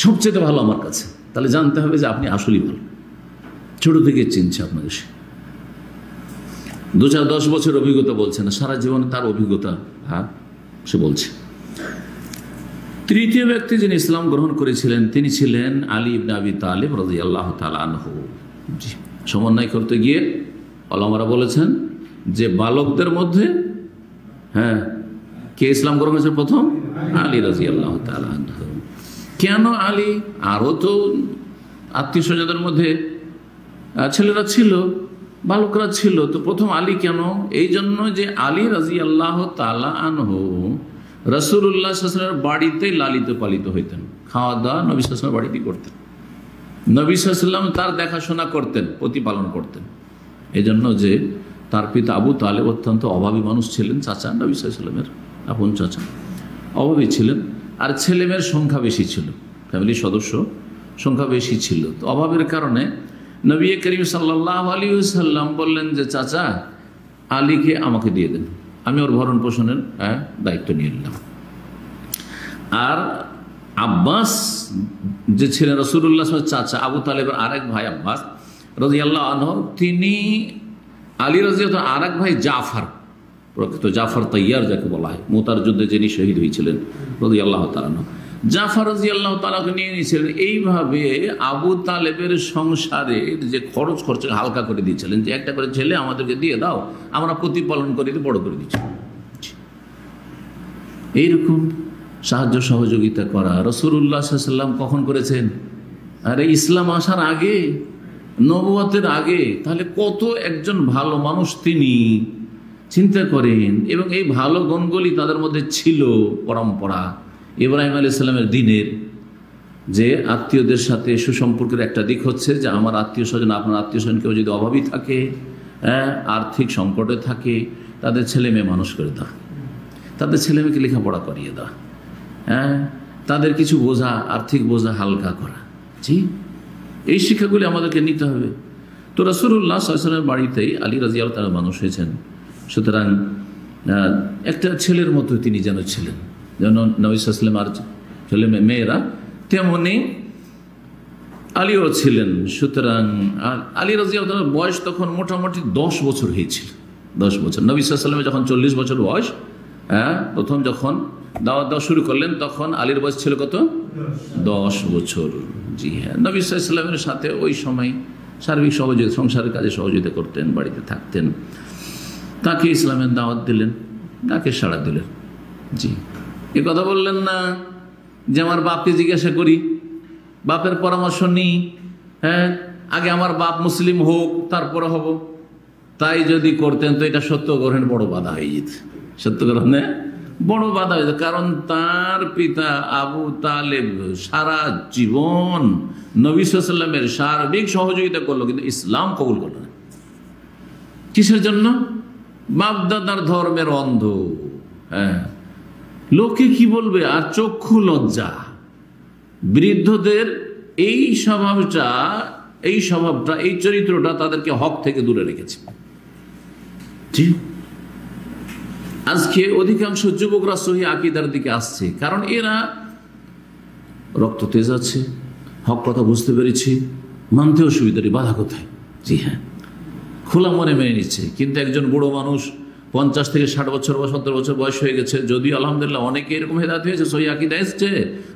সবচেয়ে ভালো আমার কাছে, তাহলে জানতে হবে যে আপনি আসলেই ভালো। ছোট থেকে চিনছে আপনাকে সে, 2-4-10 বছর অভিজ্ঞতা বলছে না, সারা জীবনে তার অভিজ্ঞতা সে বলছে। তৃতীয় ব্যক্তি যিনি ইসলাম গ্রহণ করেছিলেন তিনি ছিলেন আলী ইবনে আবি তালিব রাদিয়াল্লাহু তাআলা আনহু। সমন্বয় করতে গিয়ে ওলামারা বলেছেন যে বালকদের মধ্যে কে ইসলাম গ্রহণ করেছে প্রথম? আলী রাদিয়াল্লাহু তাআলা আনহু। কেন আলী? আরও তো আত্মীয় স্বজনদের মধ্যে ছেলেরা ছিল, বালকরা ছিল, তো প্রথম আলী কেন? এই জন্য যে আলী রাদিয়াল্লাহু তাআলা আনহু রাসূলুল্লাহ সাল্লাল্লাহু আলাইহি ওয়াসাল্লামের বাড়িতেই লালিত পালিত হইতেন, খাওয়া দাওয়া নবী সাল্লাল্লাহু আলাইহি ওয়াসাল্লামের বাড়িতেই করতেন, নবী সাল্লাল্লাহু আলাইহি ওয়াসাল্লাম তার দেখাশোনা করতেন, প্রতিপালন করতেন। এই জন্য যে তার পিতা আবু তালেব অত্যন্ত অভাবী মানুষ ছিলেন, চাচা নবী সাল্লাল্লাহু আলাইহি ওয়াসাল্লামের আপন চাচা, অভাবী ছিলেন, আর ছেলেমেয়ের সংখ্যা বেশি ছিল, ফ্যামিলির সদস্য সংখ্যা বেশি ছিল। তো অভাবের কারণে নবী করিম সাল্লাল্লাহু আলাইহি ওয়াসাল্লাম বললেন যে চাচা আলীকে আমাকে দিয়ে দেন, আমি ওর ভরণ পোষণের দায়িত্ব নিয়ে নিলাম। আর আব্বাস যে ছিলেন রাসূলুল্লাহ চাচা, আবু তালেবের আরেক ভাই আব্বাস রাদিয়াল্লাহু আনহু, তিনি আলী রাদিয়াল্লাহু আনহু আরেক ভাই জাফর, প্রকৃত জাফর তাইয়ার যাকে বলা হয়, মুতার যুদ্ধে যিনি শহীদ হয়েছিলেন রাদিয়াল্লাহু তাআলা আনহু, জাফর রাদিয়াল্লাহু তাআলাকে নিয়ে নিয়েছিলেন। এইভাবে আবু তালেবের সংসারের যে খরচ হালকা করে দিয়েছিলেন, যে একটা করে ছেলে আমাদেরকে দিয়ে দাও, আমরা প্রতিপালন করে বড় করে দিচ্ছি। এইরকম সাহায্য সহযোগিতা করা রাসূলুল্লাহ সাল্লাল্লাহু আলাইহি ওয়াসাল্লাম কখন করেছেন? আরে ইসলাম আসার আগে, নবুয়তের আগে। তাহলে কত একজন ভালো মানুষ তিনি, চিন্তা করেন। এবং এই ভালো গুণগুলি তাদের মধ্যে ছিল পরম্পরা ইব্রাহিম আলাইহিস সালামের দিনের, যে আত্মীয়দের সাথে সুসম্পর্কের একটা দিক হচ্ছে যে আমার আত্মীয় স্বজন, আপনার আত্মীয় স্বজন কেউ যদি অভাবী থাকে, আর্থিক সংকটে থাকে, তাদের ছেলে মেয়ে মানুষ করে দাও, তাদের ছেলে মেয়েকে লেখাপড়া করিয়ে দাও, তাদের কিছু বোঝা, আর্থিক বোঝা হালকা করা। জি, এই শিক্ষাগুলি আমাদেরকে নিতে হবে। তো রাসূলুল্লাহ সাল্লাল্লাহু আলাইহি ওয়াসাল্লামের বাড়িতেই আলী রাদিয়াল্লাহু তাআলা মানুষ হয়েছেন। সুতরাং একটা ছেলের মতো তিনি যেন ছিলেন, যেন নবী সাল্লাল্লাহু আলাইহি ওয়াসাল্লাম আর ছেলে মেয়েরা তেমনি আলীও ছিলেন। সুতরাং আলী রাদিয়াল্লাহু তাআলার বয়স তখন মোটামুটি 10 বছর হয়েছিল, 10 বছর। নবী সাল্লাল্লাহু আলাইহি ওয়াসাল্লামের যখন 40 বছর বয়স, প্রথম যখন দাওয়াত দেওয়া শুরু করলেন, তখন আলীর বয়স ছিল কত? 10 বছর। জি হ্যাঁ, নবী সাল্লাল্লাহু আলাইহি ওয়াসাল্লামের সাথে ওই সময় সার্বিক সহযোগিতা, সংসারের কাজে সহযোগিতা করতেন, বাড়িতে থাকতেন। তাকে ইসলামের দাওয়াত দিলেন, তাকে সাড়া দিলেন। জি, এ কথা বললেন না যে আমার বাপকে জিজ্ঞাসা করি, বাপের পরামর্শ নিই, আগে আমার বাপ মুসলিম হোক তারপরে হব। তাই যদি করতেন তো এটা সত্য গ্রহণের বড় বাধা হয়ে যেত, সত্য গ্রহণে বড় বাধা হয়ে যেত। কারণ তার পিতা আবু তালেব সারা জীবন নবী সাল্লাল্লাহু আলাইহি ওয়াসাল্লামের সার্বিক সহযোগিতা করলো, কিন্তু ইসলাম কবুল করলো না। কিসের জন্য? বাপদাদার ধর্মের অন্ধ, লোকে কি বলবে, আর চক্ষু লজ্জা। বৃদ্ধদের এই স্বভাবটা, এই চরিত্রটা তাদেরকে হক থেকে দূরে রেখেছে। আজকে অধিকাংশ যুবকরা সহি আকীদার দিকে আসছে, কারণ এরা রক্ত তেজ আছে, হক কথা বুঝতে পেরেছি, মানতে অসুবিধা নেই, বাধা কোথায়? জি হ্যাঁ, খোলা মনে মেনে নিচ্ছে। কিন্তু একজন বুড়ো মানুষ 50 থেকে 60 বছর বা 70 বছর বয়স হয়ে গেছে, যদিও আলহামদুলিল্লাহ অনেকে এরকম হেদায়েত হয়েছে, সহি আকীদা এসছে,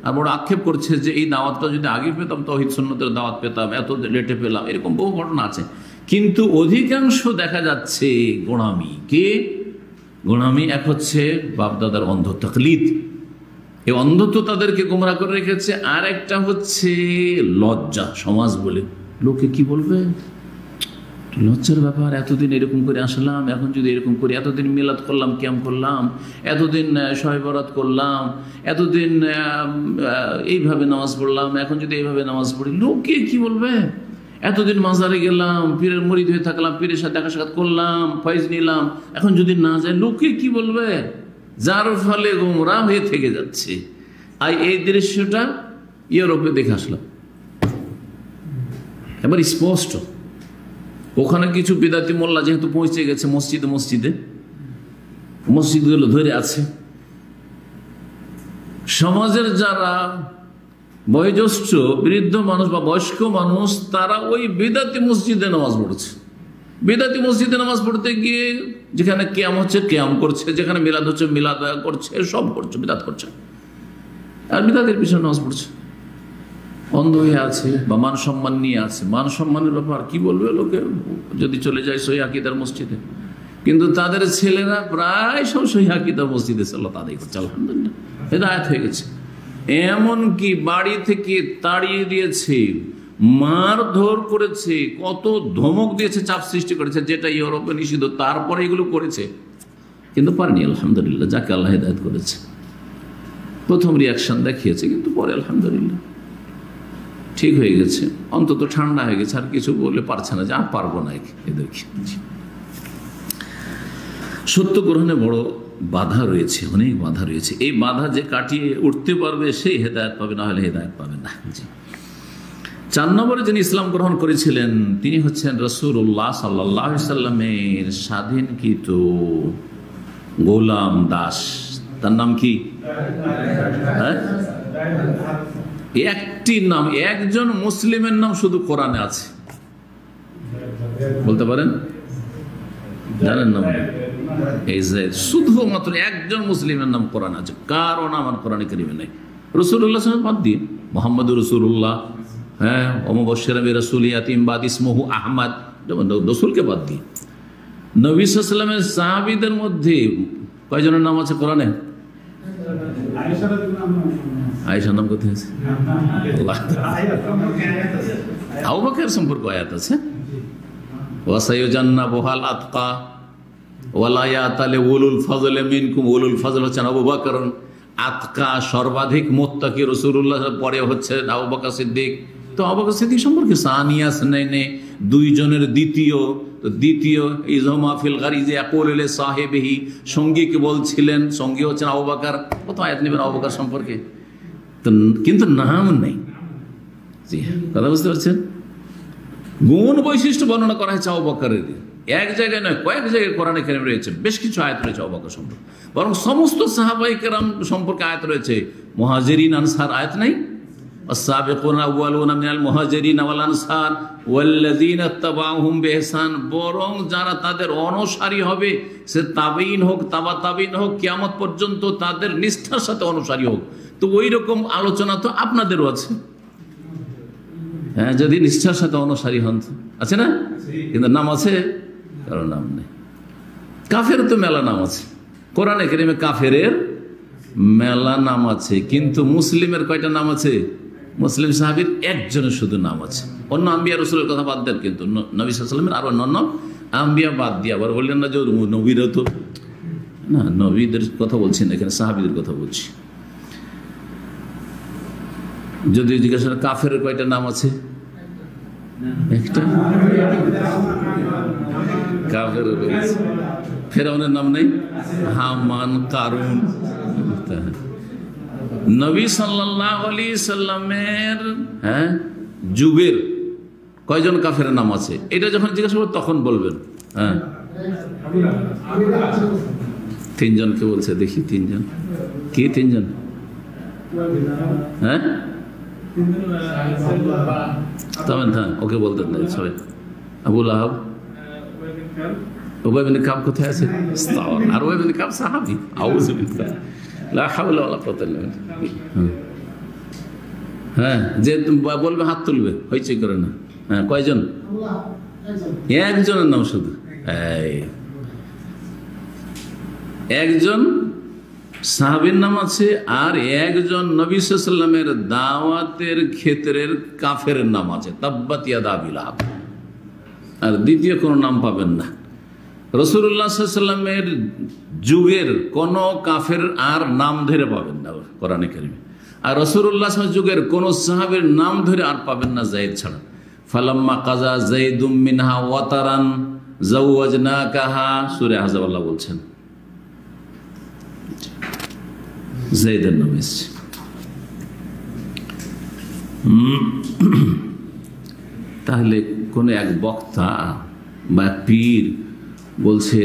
আর বড় আক্ষেপ করছে যে এই দাওয়াতটা যদি আগে পেতাম, তাওহীদ সুন্নতের দাওয়াত পেতাম, এত লেটে পেলাম, এরকম বহু ঘটনা আছে। কিন্তু অধিকাংশ দেখা যাচ্ছে গোঁড়ামি। কে গোঁড়ামি? এক হচ্ছে বাপদাদার অন্ধ তাকলিদ, এই অন্ধত্ব তাদেরকে গোমরা করে রেখেছে। আর একটা হচ্ছে লজ্জা, সমাজ বলে লোকে কি বলবে, লজ্জার ব্যাপার। এতদিন এরকম করে আসলাম, এখন যদি এরকম করি, এতদিন মিলাদ করলাম, কিয়াম করলাম, এতদিন শবে বরাত করলাম, এতদিন এইভাবে নামাজ পড়লাম, এখন যদি এইভাবে নামাজ পড়ি, লোকে কি বলবে? এতদিন মাজারে গেলাম, পীরের মুরিদ হয়ে থাকলাম, পীরের সাথে দেখা সাক্ষাৎ করলাম, ফয়েজ নিলাম, এখন যদি না যায় লোকে কি বলবে? যার ফলে গোমরা হয়ে থেকে যাচ্ছে। আর এই দৃশ্যটা ইউরোপে দেখে আসলাম, এবার স্পষ্ট। ওখানে কিছু বিদাতি মোল্লা যেহেতু পৌঁছে গেছে মসজিদগুলো ধরে আছে, সমাজের যারা বয়োজ্যেষ্ঠ বৃদ্ধ মানুষ বা বয়স্ক মানুষ, তারা ওই বিদাতি মসজিদে নামাজ পড়ছে। বিদাতি মসজিদে নামাজ পড়তে গিয়ে যেখানে কিয়াম হচ্ছে কিয়াম করছে, যেখানে মিলাদ হচ্ছে মিলাদ করছে, সব করছে, বিদাত করছে। আর বিদাতের পিছনে নামাজ পড়ছে, অন্ধ হয়ে আছে বা মান সম্মান নিয়ে আছে। মান সম্মানের ব্যাপার কি বলবে লোকে যদি চলে যায় সহি আকীদার মসজিদে, কিন্তু তাদের ছেলেরা প্রায় সব সহি আকীদার মসজিদে সালাত আদায় করছে, আলহামদুলিল্লাহ হেদায়েত হয়ে গেছে। এমনকি বাড়ি থেকে তাড়িয়ে দিয়েছে, মারধর করেছে, কত ধমক দিয়েছে, চাপ সৃষ্টি করেছে, যেটা ইউরোপে নিষিদ্ধ, তারপরে এগুলো করেছে, কিন্তু পারেনি আলহামদুলিল্লাহ, যাকে আল্লাহ হেদায়েত করেছে। প্রথম রিয়াকশন দেখিয়েছে, কিন্তু পরে আলহামদুলিল্লাহ ঠিক হয়ে গেছে, অন্তত ঠান্ডা হয়ে গেছে, আর কিছু বলে পারছে না যে আর পারবো না এদেরকে। সত্য গ্রহণে বড় বাধা রয়েছে, অনেক বাধা রয়েছে। এই বাধা যে কাটিয়ে উঠতে পারবে সেই হেদায়েত পাবে, না হলে হেদায়েত পাবে না। 4 নম্বরে যিনি ইসলাম গ্রহণ করেছিলেন তিনি হচ্ছেন রাসূলুল্লাহ সাল্লাল্লাহু আলাইহি সাল্লামের স্বাধীনকৃত গোলাম দাস। তার নাম কি? একটি নাম, একজন মুসলিমের নাম শুধু কোরআনে আছে, বলতে পারেন? জানেন নাম? এই যে শুধুমাত্র একজন মুসলিমের নাম কোরআন আছে, কারো নাম আর কোরআনে কারিমে নেই। রাসূলুল্লাহ সাল্লাল্লাহু আলাইহি ওয়াসাল্লাম বাদ দিয়ে মুহাম্মদুর রাসূলুল্লাহ, হ্যাঁ, ওমুবাশশিরাম বিরাসূলি ইয়াতিম বাদ ইসমুহু আহমদ, রাসূলকে বাদ দিয়ে নবী সাল্লাল্লাহু আলাইহি ওয়াসাল্লামের সাহাবীদের মধ্যে কয়জনের নাম আছে কোরআনে? আয়েশার নাম কোথায় আছে? আবু বকর সম্পর্কে আয়াত আছে, ওয়াসায়ুজান্নাবুহাল আতকা ওয়ালা ইয়াতালি উলুল ফাজলি মিনকুম। উলুল ফজল হচ্ছেন আবু বকর, আতকা সর্বাধিক মুত্তাকি রাসূলুল্লাহ, পরে হচ্ছে আবু বকর সিদ্দিক। তো আবু বকর সিদ্দিক সম্পর্কে সানিয়া সুনাইনে, দুইজনের দ্বিতীয় ইজমা ফিল গারিজ ইয়াকুল লি সাহিবিহি, সঙ্গীকে বলছিলেন, সঙ্গী হচ্ছেন আবু বকর। কত আয়াত নেবেন আবু বকর সম্পর্কে, কিন্তু নাম নেই। জি, কথা বুঝতে পারছেন? গুণ বৈশিষ্ট্য বর্ণনা করা হয়েছে আবু বকরের, এক জায়গায় নয়, কয়েক জায়গায় কোরআনে কারিমে রয়েছে, বেশ কিছু আয়াত রয়েছে আবু বকর সম্পর্কে। বরং সমস্ত সাহাবায়ে কেরাম সম্পর্কে আয়াত রয়েছে। মুহাজিরিন আনসার আয়াত নেই? السابقون الأولون من المهاجرين والأنصار والذين اتبعوهم بإحسان, বরং যারা তাদের অনুসারী হবে, সে তাবেঈন হোক, তাবাতাবেঈন হোক, কিয়ামত পর্যন্ত তাদের নিষ্ঠার সাথে অনুসারী হোক। তো ওই রকম আলোচনা তো আপনাদেরও আছে, হ্যাঁ, যদি নিষ্ঠার সাথে অনুসারী হন, আছে না? কিন্তু নাম আছে? কারো নাম নেই। কাফের তো মেলা নাম আছে কোরআনে কারিমে, কাফেরের মেলা নাম আছে, কিন্তু মুসলিমের কয়টা নাম আছে? মুসলিম সাহাবীর একজনের শুধু নাম আছে। অন্য আম্বিয়া রাসূলের কথা বাদ দেন, কিন্তু নবী সাল্লাল্লাহু আলাইহি ওয়াসাল্লামের আরো অন্য আম্বিয়া বাদ দিয়ে আবার বললেন না যে নবীরা তো না, নবীদের কথা বলছি না এখানে, সাহাবীদের কথা বলছি। যদি জিজ্ঞাসা করেন কাফের কয়টা নাম আছে? একটা। কাফের রয়েছে, ফেরাউনের নাম নেই? হামান, কারুন। নবী সাল্লাল্লাহু আলাইহি সাল্লামের যুগের কয়জন কাফের নাম আছে? এটা যখন জিজ্ঞাসা করবো তখন বলবেন। হ্যাঁ, 3 জনকে বলছে, দেখি 3 জন কি? 3 জন? হ্যাঁ, তবে হ্যাঁ, ওকে বলতেন না সবাই। আবু লাহাব, উবাই বিন কাব কোথায় আছে? আর উবাই বিন কাব সাহাবী, আউযু বিল্লাহ, লা হাওলা ওয়ালা কুওয়াতা ইল্লা বিল্লাহ। হ্যাঁ, যে বলবে হাত তুলবে, হইচই করে না। হ্যাঁ, কয়জন? একজনের নাম শুধু, একজন সাহাবীর নাম আছে, আর একজন নবী সাল্লাল্লাহু আলাইহি ওয়াসাল্লামের দাওয়াতের ক্ষেত্রের কাফের নাম আছে, তাব্বাত ইয়াদা আবি লাহাব। আর দ্বিতীয় কোনো নাম পাবেন না। রাসূলুল্লাহ সাল্লাল্লাহু আলাইহি ওয়াসাল্লামের যুগের কোন কাফের আর নাম ধরে পাবেন না কোরআনে কারিমে, আর রাসূলুল্লাহ সাল্লাল্লাহু আলাইহি ওয়াসাল্লামের যুগের কোন সাহাবীর নাম ধরে আর পাবেন না যায়েদ ছাড়া। ফালাম্মা কাজা যায়েদুম মিনহা ওয়াতারান যাওয়াজনাকাহা, সূরা আহজাব আল্লাহ বলছেন, যায়েদের নাম এসেছে। তাহলে কোন এক বক্তা বা পীর বলছে,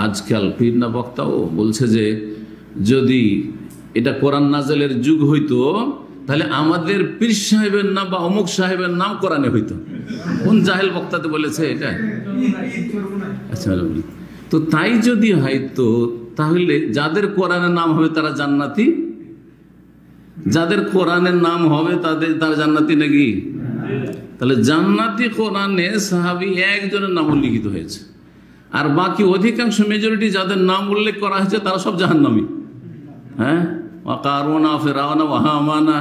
আজকাল পীর না বক্তাও বলছে যে যদি এটা কোরআন নাজেলের যুগ হইতো তাহলে আমাদের পীর সাহেবের নাম বা অমুক সাহেবের নাম কোরআনে হইতো। কোন জাহেল বক্তাতে বলেছে এটা? আচ্ছা, তো তাই যদি হয়তো তাহলে যাদের কোরআনের নাম হবে তারা জান্নাতি, যাদের কোরআনের নাম হবে তারা জান্নাতি নাকি? তাহলে জান্নাতি কোরআনে সাহাবী একজনের নাম উল্লিখিত হয়েছে, আর বাকি অধিকাংশ মেজরিটি যাদের নাম উল্লেখ করা হয়েছে তারা সব জাহান্নামী। হ্যাঁ, কারুনা, ফিরআউন, হামানা।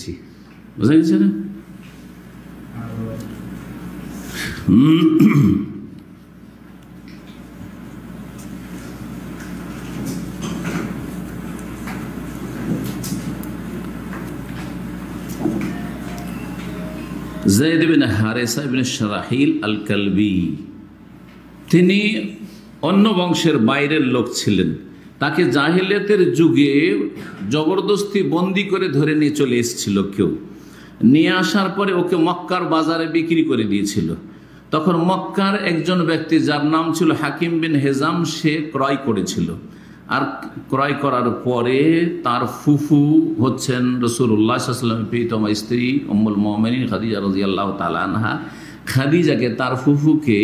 জি, বুঝা গেছে না? যায়েদ ইবনে হারেসা ইবনে শারাহিল আল কালবি, তিনি অন্য বংশের বাইরের লোক ছিলেন। তাকে জাহিলিয়াতের যুগে জবরদস্তি বন্দি করে ধরে নিয়ে চলে এসেছিল কেউ, নিয়ে আসার পরে ওকে মক্কার বাজারে বিক্রি করে দিয়েছিল। তখন মক্কার একজন ব্যক্তি যার নাম ছিল হাকিম বিন হেজাম, সে ক্রয় করেছিল। আর ক্রয় করার পরে তার ফুফু হচ্ছেন রাসূলুল্লাহ সাল্লাল্লাহু আলাইহি ওয়াসাল্লামের প্রিয়তমা স্ত্রী উম্মুল মুমিনিন খাদিজা রাদিয়াল্লাহু তাআলা আনহা। খাদিজাকে, তার ফুফুকে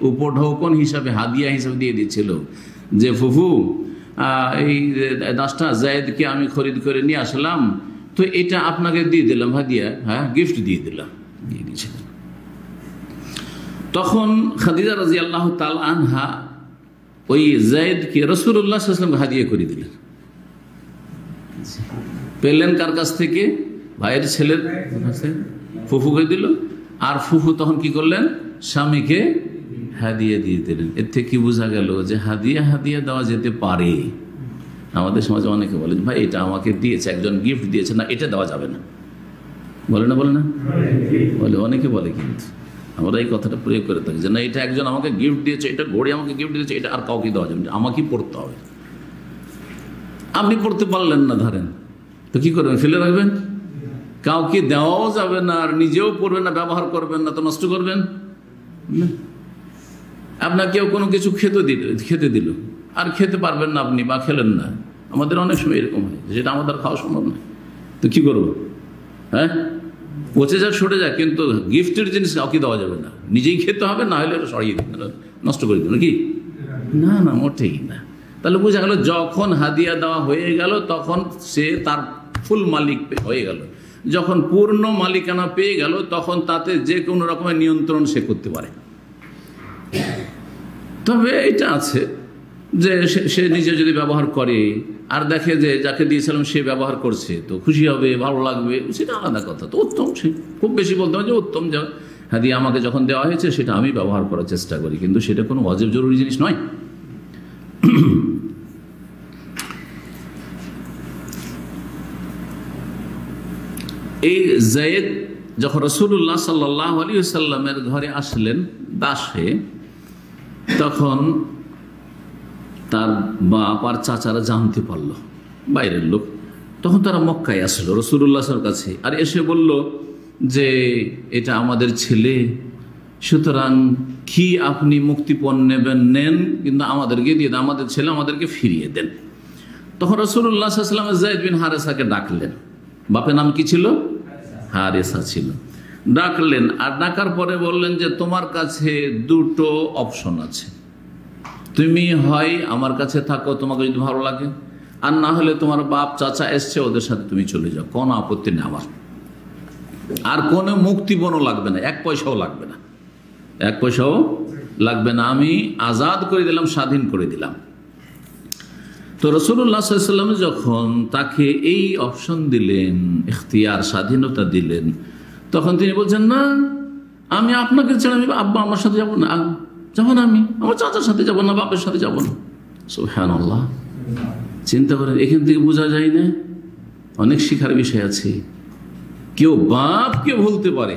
উপঢৌকন হিসাবে, হাদিয়া হিসাবে দিয়ে দিয়েছিল যে ফুফু, এই দাসটা যায়েদকে আমি খরিদ করে নিয়ে আসলাম, তো এটা আপনাকে দিয়ে দিলাম হাদিয়া, হ্যাঁ গিফট দিয়ে দিলাম, দিয়ে দিয়েছিলেন। তখন খাদিজা রাদিয়াল্লাহু তাআলা আনহা ওই যায়েদকে রাসূলুল্লাহ সাল্লাল্লাহু আলাইহি ওয়াসাল্লাম হাদিয়া করে দিলেন। পেলেন কার কাছ থেকে? ভাইয়ের ছেলের কাছে, ফুফুকে দিল। আর ফুফু তখন কি করলেন? স্বামীকে হাদিয়া দিয়ে দিলেন। এর থেকে কি বোঝা গেল যে হাদিয়া দেওয়া যেতে পারে। আমাদের সমাজে অনেকে বলে ভাই এটা আমাকে দিয়েছে, একজন গিফট দিয়েছে, না এটা দেওয়া যাবে না, বলে না? বলে, অনেকে বলে। কিন্তু আমরা এই কথাটা প্রয়োগ করে থাকি যে না, এটা একজন আমাকে গিফট দিয়েছে, এটা ঘড়ি আমাকে গিফট দিয়েছে, এটা আর কাউকে দেওয়া যাবে না, আমাকেই পড়তে হবে। আপনি পড়তে পারলেন না, ধরেন, তো কি করবেন? ফেলে রাখবেন? কাউকে দেওয়াও যাবে না, আর নিজেও পড়বেন না, ব্যবহার করবেন না, তো নষ্ট করবেন। আপনার কেউ কোনো কিছু খেতে দিল, আর খেতে পারবেন না আপনি, বা খেলেন না। আমাদের অনেক সময় এরকম হয়, যেটা আমাদের খাওয়া সম্ভব নয়, তো কি করবো? হ্যাঁ, পচে যাক, সরে যাক, কিন্তু গিফটের জিনিস কাউকে দেওয়া যাবে না, নিজেই খেতে হবে, না হলে সরিয়ে দিন, নষ্ট করে দিন নাকি? না, মোটেই না। তাহলে বোঝা গেল যখন হাদিয়া দেওয়া হয়ে গেল তখন সে তার ফুল মালিক হয়ে গেল। যখন পূর্ণ মালিকানা পেয়ে গেল তখন তাতে যে কোনো রকমের নিয়ন্ত্রণ সে করতে পারে। তবে এটা আছে যে সে নিজে যদি ব্যবহার করে আর দেখে যে যাকে দিয়েছিলাম সে ব্যবহার করছে, তো খুশি হবে, ভালো লাগবে, সেটা আলাদা কথা। তো উত্তম, সে খুব বেশি বলতে হবে যে উত্তম, যা হাদিয়া আমাকে যখন দেওয়া হয়েছে সেটা আমি ব্যবহার করার চেষ্টা করি, কিন্তু সেটা কোনো ওয়াজিব জরুরি জিনিস নয়। এই যায়েদ যখন রাসূলুল্লাহ সাল্লাল্লাহু আলাইহি ওয়াসাল্লামের ঘরে আসলেন দাস হয়ে, তখন তার বাপ আর চাচারা জানতে পারল, বাইরের লোক, তখন তারা মক্কায় আসলো রাসূলুল্লাহর কাছে, আর এসে বলল যে এটা আমাদের ছেলে, সুতরাং কি আপনি মুক্তিপণ নেন, কিন্তু আমাদেরকে দিয়ে দেন, আমাদের ছেলে আমাদেরকে ফিরিয়ে দেন। তখন রাসূলুল্লাহ সাল্লাল্লাহু আলাইহি ওয়াসাল্লাম যায়েদ বিন হারেসাকে ডাকলেন। বাপের নাম কি ছিল? হারেসা ছিল। ডাকলেন, আর ডাকার পরে বললেন যে তোমার কাছে দুটো অপশন আছে, তুমি হয় আমার কাছে থাকো তোমাকে যদি ভালো লাগে, আর না হলে তোমার বাপ চাচা এসছে ওদের সাথে তুমি চলে যাও, কোনো আপত্তি নেই আমার, আর কোনো মুক্তিপণও লাগবে না, এক পয়সাও লাগবে না, এক পয়সাও লাগবে না, আমি আজাদ করে দিলাম, স্বাধীন করে দিলাম। তো রাসূলুল্লাহ সাল্লাল্লাহু আলাইহি ওয়াসাল্লাম যখন তাকে এই অপশন দিলেন, ইখতিয়ার, স্বাধীনতা দিলেন, তখন তিনি বলছেন না, আমি আপনাকে ছেড়ে আমি আব্বা আমার সাথে যাবো না, যাবো না, আমি আমার চাচার সাথে যাবো না, বাপের সাথে যাবো না। সুবহানাল্লাহ, চিন্তা করেন, এখান থেকে বোঝা যায় না অনেক শিখার বিষয় আছে। কেউ বাপকে ভুলতে পারে,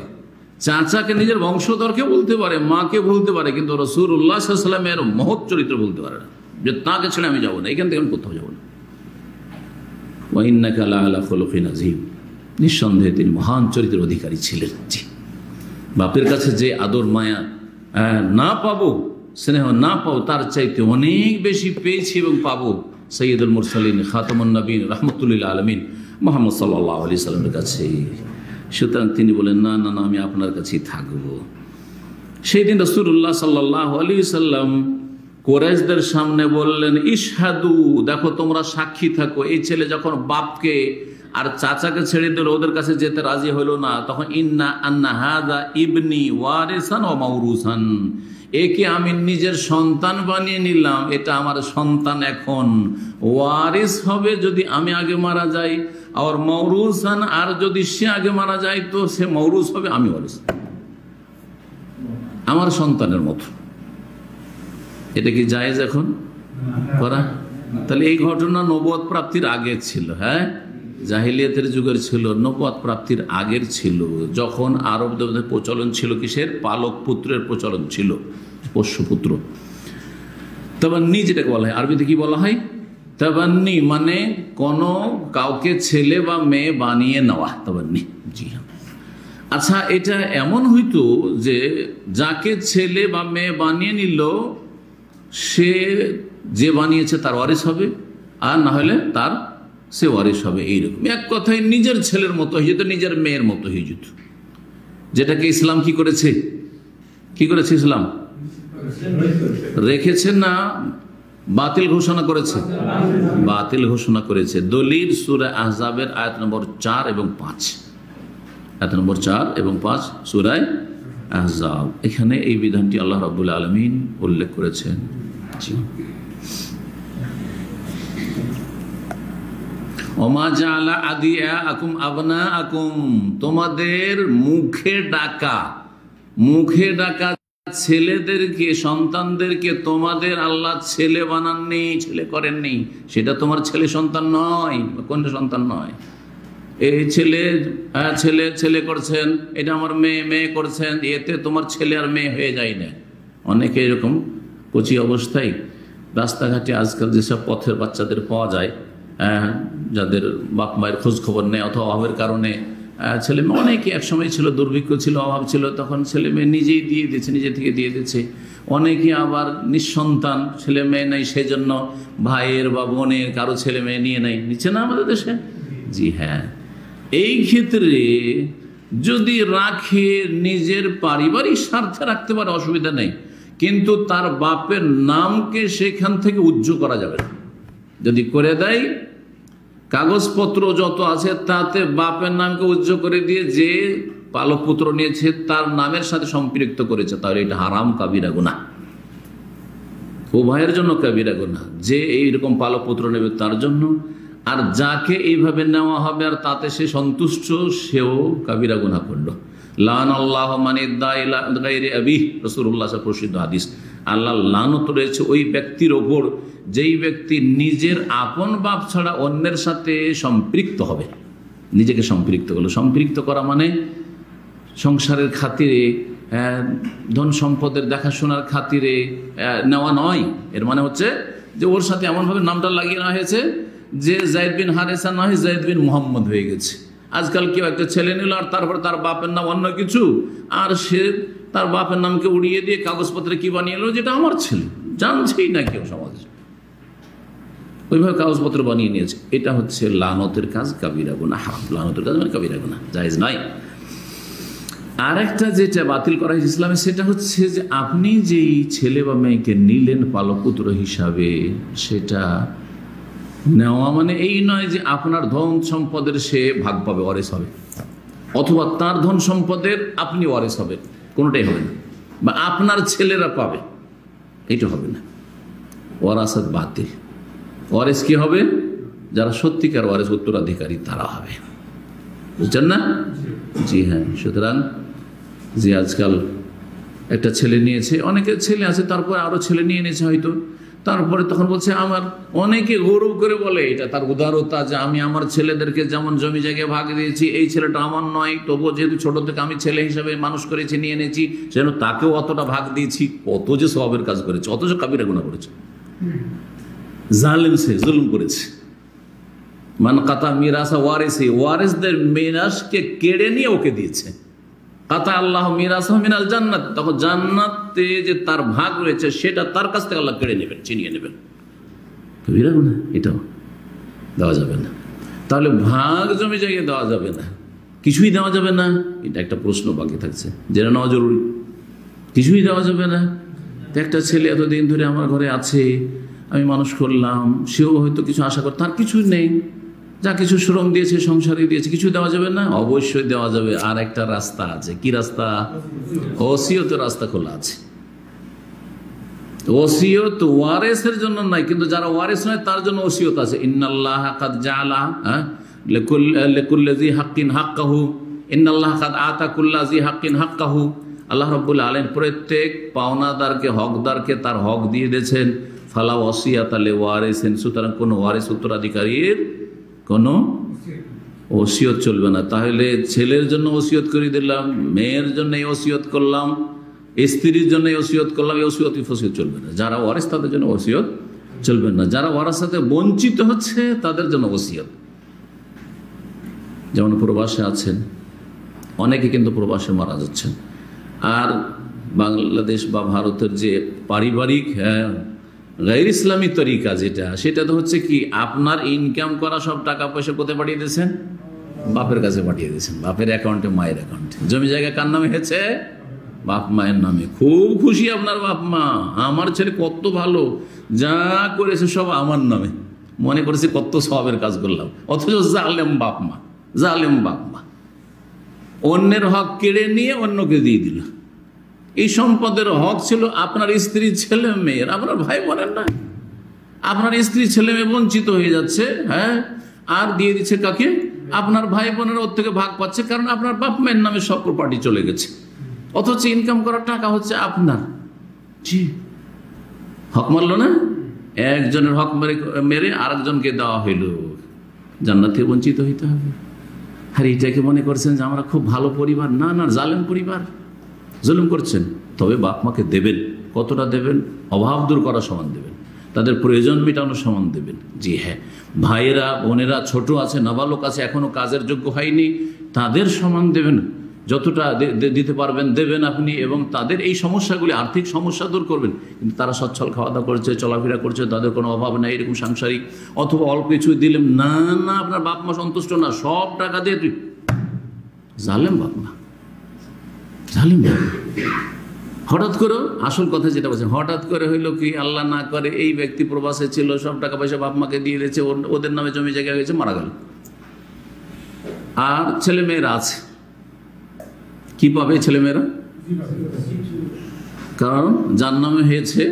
চাচাকে, নিজের বংশধরকে বলতে পারে, মাকে বলতে পারে, কিন্তু রাসূলুল্লাহ সাল্লাল্লাহু আলাইহি ওয়াসাল্লামের মহৎ চরিত্র বলতে পারে না, যে তাকে ছেড়ে আমি যাবো না, এখান থেকে আমি কোথাও যাবো না। ওয়া ইন্নাকা লাআলা খুলুকিন আযীম, নিঃসন্দেহে তিনি মহান চরিত্রের অধিকারী ছিলেন। জি, বাপের কাছে যে আদর মায়া না পাবো, স্নেহ না পাবো, তার চাইতে অনেক বেশি পেয়েছি এবং পাবো সৈয়দুল মুরসালিন, খাতামুন নবীন, রাহমাতুল লিল আলামিন মুহাম্মদ সাল্লাল্লাহু আলাইহি সাল্লামের কাছে। সুতরাং তিনি বলেন না, আমি আপনার কাছেই থাকবো। সেই দিন রাসূলুল্লাহ সাল্লাল্লাহু আলাইহি সাল্লাম কুরাইশদের সামনে বললেন, ইশহাদু, দেখো তোমরা সাক্ষী থাকো। এই ছেলে যখন বাপকে আর চাচাকে ছেড়ে দিল, ওদের কাছে যেতে রাজি হলো না, তখন ইন্না আন্না হাযা ইবনি ওয়ারিসান ওয়া মাওরুসান, একে আমি নিজের সন্তান বানিয়ে নিলাম, এটা আমার সন্তান এখন ওয়ারিস হবে যদি আমি আগে মারা যাই, আর মাওরুসান, আর যদি সে আগে মারা যায় তো সে মাওরুস হবে, আমি ওয়ারিস, আমার সন্তানের মতো। এটা কি জায়েজ এখন করা? তাহলে এই ঘটনা নবুয়ত প্রাপ্তির আগে ছিল। হ্যাঁ, জাহিলিয়াতের যুগের ছিল, নবুয়ত প্রাপ্তির আগের ছিল, যখন আরবদের প্রচলন ছিল কিসের? পালক পুত্রের প্রচলন ছিল, পোষ্যপুত্র। তাবান্নি যেটাকে বলা হয়, আরবিতে কি বলা হয়? তাবান্নি মানে কোনো কাউকে ছেলে বা মেয়ে বানিয়ে নেওয়া, তাবান্নি। জি হ্যাঁ। আচ্ছা, এটা এমন হইতো যে যাকে ছেলে বা মেয়ে বানিয়ে নিল, সে যে বানিয়েছে তার ওয়ারিস হবে, আর না হলে তার সে ওয়ারিস হবে। এইরকম এক কথায় নিজের ছেলের মতো হয়ে যেত, নিজের মেয়ের মতো হয়ে যেত, যেটাকে ইসলাম কি করেছে? কি করেছে ইসলাম? রেখেছে না বাতিল ঘোষণা করেছে? বাতিল ঘোষণা করেছে। দলিল সূরা আহজাবের আয়াত নম্বর 4 এবং 5, আয়াত নম্বর 4 এবং 5 সূরা আহজাব। এখানে এই বিধানটি আল্লাহ রাব্বুল আলামিন উল্লেখ করেছেন। ওমা জাআলা আদিয়াকুম আবনাআকুম, তোমাদের মুখে ডাকা ছেলেদেরকে, সন্তানদেরকে তোমাদের আল্লাহ ছেলে বানাননি, ছেলে করেননি। সেটা তোমার ছেলে সন্তান নয়, কোন সন্তান নয়। এই ছেলে ছেলে ছেলে করছেন, এটা আমার মেয়ে মেয়ে করছেন, এতে তোমার ছেলে আর মেয়ে হয়ে যায় না। অনেকে এরকম কচি অবস্থায় রাস্তাঘাটে আজকাল যেসব পথের বাচ্চাদের পাওয়া যায়, যাদের বাপ মায়ের খোঁজ খবর নেই অথবা অভাবের কারণে ছেলে মেয়ে, অনেকে একসময় ছিল দুর্ভিক্ষ ছিল, অভাব ছিল, তখন ছেলে মেয়ে নিজেই দিয়ে দিচ্ছে, নিজে থেকে দিয়ে দিচ্ছে। অনেকে আবার নিঃসন্তান, ছেলে মেয়ে নেই, সেজন্য ভাইয়ের বা বোনের কারো ছেলে মেয়ে নিয়ে নেয়, নিচ্ছে না আমাদের দেশে? জি হ্যাঁ। এই ক্ষেত্রে যদি রাখে, নিজের পারিবারিক স্বার্থে রাখতে পারে, অসুবিধা নেই, কিন্তু তার বাপের নামকে সেখান থেকে উজ্জ্বল করা যাবে না। যদি করে দেয়, কাগজপত্র যত আছে তাতে বাপের নামকে উজ্জ্বল করে দিয়ে যে পালক পুত্র নিয়েছে তার নামের সাথে সম্পৃক্ত করেছে, তাহলে এটা হারাম, কাবিরা গুনাহ, উভয়ের জন্য কাবিরা গুনাহ। যে এইরকম পালক পুত্র নেবে তার জন্য, আর যাকে এইভাবে নেওয়া হবে আর তাতে সে সন্তুষ্ট, সেও কাবিরা গুনাহ করলো। লানাল্লাহু মান ইদ্দা ইলা গায়রি আবিহি, রাসূলুল্লাহ প্রসিদ্ধ হাদিস। আল্লাহ লানত রয়েছে ওই ব্যক্তির ওপর যেই ব্যক্তি নিজের আপন বাপ ছাড়া অন্যের সাথে সম্পৃক্ত হবে, নিজেকে সম্পৃক্ত করলো। সম্পৃক্ত করা মানে সংসারের খাতিরে, ধন সম্পদের দেখাশোনার খাতিরে নেওয়া নয়। এর মানে হচ্ছে যে ওর সাথে এমনভাবে নামটা লাগিয়ে নেওয়া হয়েছে যে যায়েদ বিন হারেসা নয়, যায়েদ বিন মুহাম্মদ হয়ে গেছে। আজকাল কেউ একটা ছেলে নিল আর তারপরে তার বাপের নাম অন্য কিছু, আর সে তার বাপের নামকে উড়িয়ে দিয়ে কাগজপত্রে কি বানিয়ে এলো, যেটা আমার ছেলে, জানছেই না কেউ সমাজে, ওইভাবে কাগজপত্র বানিয়ে নিয়েছে। এটা হচ্ছে লানতের কাজ, কাবিরা গুনাহ, হারাম। লানতের কাজ মানে কাবিরা গুনাহ, জায়েজ নয়। আর একটা যেটা বাতিল করা হয়েছে ইসলামে, সেটা হচ্ছে যে আপনি যেই ছেলে বা মেয়েকে নিলেন পালকপুত্র হিসাবে, সেটা নেওয়া মানে এই নয় যে আপনার ধন সম্পদের সে ভাগ পাবে, ওয়ারিস হবে, অথবা তার ধন সম্পদের আপনি ওয়ারিস হবে, কোনোটাই হবে না, বা আপনার ছেলেরা পাবে, এটা হবে না। ওয়ারাসাত বাতিল। ওয়ারিস কি হবে? যারা সত্যিকার ওয়ারিস, উত্তরাধিকারী, তারা হবে। বুঝছেন না? জি হ্যাঁ। সুতরাং যে আজকাল একটা ছেলে নিয়েছে, অনেকের ছেলে আছে, তারপরে আরো ছেলে নিয়ে নিয়েছে হয়তো, তারপরে তখন বলছে আমার, অনেকে গৌরব করে বলে, এটা তার উদারতা, যে আমি আমার ছেলেদেরকে যেমন জমি জায়গায় ভাগ দিয়েছি, এই ছেলেটা আমার নয়, তবুও যেহেতু ছোট থেকে আমি ছেলে হিসাবে মানুষ করেছি, নিয়ে নিয়েছি, সেজন্য তাকেও অতটা ভাগ দিয়েছি। কত যে সওয়াবের কাজ করেছে, অথচ কাবিরা গুনাহ করেছে, জালেম, সে জুলুম করেছে। মান কাতা মিরাসা ওয়ারিসি, ওয়ারিসদের মিরাসকে কেড়ে নিয়ে ওকে দিয়েছে। কাতা আল্লাহ মিরাসা মিনাল জান্নাত, তখন জান্নাতে যে তার ভাগ রয়েছে সেটা তার কাছ থেকে আল্লাহ কেড়ে নেবেন, ছিনিয়ে নেবেন। কবিরা গুনাহ, এটাও দেওয়া যাবে না। তাহলে ভাগ জমি জায়গায় দেওয়া যাবে না, কিছুই দেওয়া যাবে না। এটা একটা প্রশ্ন বাকি থাকছে, জেনে নেওয়া জরুরি। কিছুই দেওয়া যাবে না, তো একটা ছেলে এতদিন ধরে আমার ঘরে আছে, আমি মানুষ করলাম, সেও হয়তো কিছু আশা করে, তার কিছু নেই, যা কিছু শ্রম দিয়েছে, সংসারে দিয়েছে, কিছু দেওয়া যাবে না? অবশ্যই দেওয়া যাবে। আর একটা রাস্তা আছে। কি রাস্তা? ওসিয়তের রাস্তা খোলা আছে। ওসিয়ত ওয়ারেসের জন্য নাই, কিন্তু যারা ওয়ারেস নয় তার জন্য ওসিয়ত আছে। ইন্নাল্লাহ কাদ জাআলা লিকুল্লি জি হাক্কিন হাক্কাহু, ইন্নাল্লাহ কাদ আতা কুল্লা জি হাক্কিন হাক্কাহু। আল্লাহ রাব্বুল আলামিন প্রত্যেক পাওনাদারকে, হকদারকে তার হক দিয়ে দিয়েছেন। ফালা ওয়াসিয়াতা লিওয়ারিসিন, সুতরাং কোনো ওয়ারিস, উত্তরাধিকারীর কোনো ওসিয়ত চলবে না। তাহলে ছেলের জন্য ওসিয়ত করে দিলাম, মেয়ের জন্য ওসিয়ত করলাম, স্ত্রীর জন্য ওসিয়ত করলাম, এই ওসিয়ত ফসিয়ত চলবে না। যারা ওয়ারিস তাদের জন্য ওসিয়ত চলবে না। যারা ওয়ারাসাতে বঞ্চিত হচ্ছে তাদের জন্য ওসিয়ত। যেমন প্রবাসে আছেন অনেকে, কিন্তু প্রবাসে মারা যাচ্ছেন। আর বাংলাদেশ বা ভারতের যে পারিবারিক গায়র ইসলামী তরিকা যেটা, সেটা তো হচ্ছে কি, আপনার ইনকাম করা সব টাকা পয়সা কোথায় পাঠিয়ে দিয়েছেন? বাপের কাছে পাঠিয়ে দিয়েছেন, বাপের অ্যাকাউন্টে, মায়ের অ্যাকাউন্টে। জমি জায়গা কার নামে হয়েছে? বাপ মায়ের নামে। খুব খুশি আপনার বাপ মা, আমার ছেলে কত ভালো, যা করেছে সব আমার নামে, মনে করেছে কত সওয়াবের কাজ করলাম। অথচ জালেম বাপ মা, জালেম বাপ মা অন্যের হক কেড়ে নিয়ে অন্যকে দিয়ে দিল। এই সম্পদের হক ছিল আপনার স্ত্রী, ছেলে মেয়ের, আপনার ভাই বোনের না। আপনার স্ত্রী, ছেলে মেয়ে বঞ্চিত হয়ে যাচ্ছে, হ্যাঁ, আর দিয়ে দিচ্ছে কাকে? আপনার ভাই বোনের ওর থেকে ভাগ পাচ্ছে, কারণ আপনার বাপ মায়ের নামে সব প্রপার্টি চলে গেছে। অথচ ইনকাম করার টাকা হচ্ছে আপনার। জি, হক মারল না, একজনের হক মেরে আরেকজনকে দেওয়া হইল, জান্নাত থেকে বঞ্চিত হইতে হবে। আর এইটাকে মনে করছেন যে আমরা খুব ভালো পরিবার? না না, জালেম পরিবার, জুলুম করছেন। তবে বাপ মাকে দেবেন, কতটা দেবেন? অভাব দূর করা সমান দেবেন, তাদের প্রয়োজন মেটানো সমান দেবেন। জি হ্যাঁ, ভাইয়েরা বোনেরা ছোট আছে, নাবালক আছে, এখনো কাজের যোগ্য হয়নি, তাদের সমান দেবেন, যতটা দিতে পারবেন দেবেন আপনি, এবং তাদের এই সমস্যাগুলি, আর্থিক সমস্যা দূর করবেন। কিন্তু তারা সচ্ছল খাওয়া দাওয়া করছে, চলাফেরা করছে, তাদের কোনো অভাব নেই, এরকম সাংসারিক, অথবা অল্প কিছু দিলেন, না না, আপনার বাপ মা সন্তুষ্ট না, সব টাকা দিয়ে তুই, জালেম বাপ মা, জালেম বাপ। হঠাৎ করে, আসল কথা যেটা বলছে, হঠাৎ করে হইলো কি, আল্লাহ না করে এই ব্যক্তি প্রবাসে ছিল, সব টাকা পয়সা বাপ মাকে দিয়ে দিয়েছে, ওদের নামে জমি জায়গা হয়েছে, মারা গেল। আর ছেলে মেয়েরা আছে, কি পাবে ছেলেমেয়েরা? কারণ যার নামে হয়েছে,